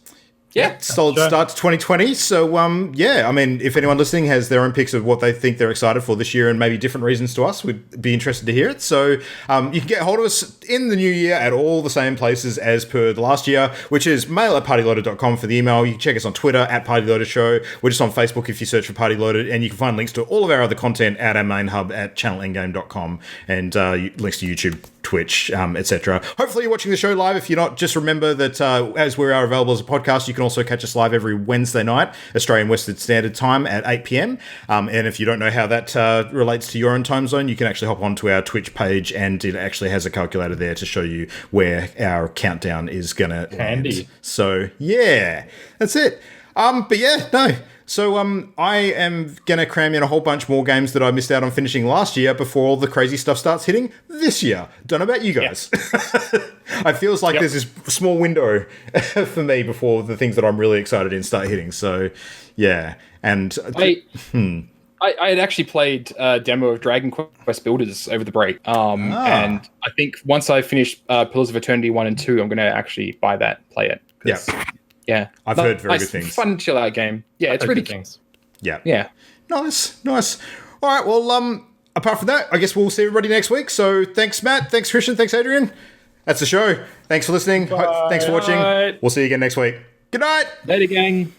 Yeah. Solid start to 2020. So, I mean, if anyone listening has their own picks of what they think they're excited for this year and maybe different reasons to us, we'd be interested to hear it. So, you can get hold of us in the new year at all the same places as per the last year, which is mail@partyloaded.com for the email. You can check us on Twitter at Partyloaded Show. We're just on Facebook if you search for Party Loaded, and you can find links to all of our other content at our main hub at channelendgame.com and links to YouTube, Twitch, etc. Hopefully you're watching the show live. If you're not, just remember that as we are available as a podcast, you can also catch us live every Wednesday night, Australian Western Standard Time at 8 p.m. And if you don't know how that relates to your own time zone, you can actually hop onto our Twitch page, and it actually has a calculator there to show you where our countdown is going to land. So, yeah, that's it. But yeah, no. So I am going to cram in a whole bunch more games that I missed out on finishing last year before all the crazy stuff starts hitting this year. Don't know about you guys. I feels like there's this small window for me before the things that I'm really excited in start hitting. So, yeah. And I had actually played a demo of Dragon Quest Builders over the break. And I think once I finish Pillars of Eternity 1 and 2, I'm going to actually buy that, play it. Yeah, I've heard very good things. Fun chill out game. Yeah, it's really things. Yeah. Nice. All right. Well, apart from that, I guess we'll see everybody next week. So thanks, Matt. Thanks, Christian. Thanks, Adrian. That's the show. Thanks for listening. Thanks for watching. We'll see you again next week. Good night. Later, gang.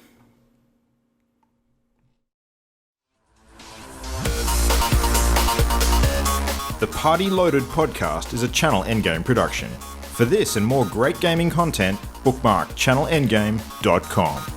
The Party Loaded podcast is a Channel Endgame production. For this and more great gaming content, bookmark channelendgame.com.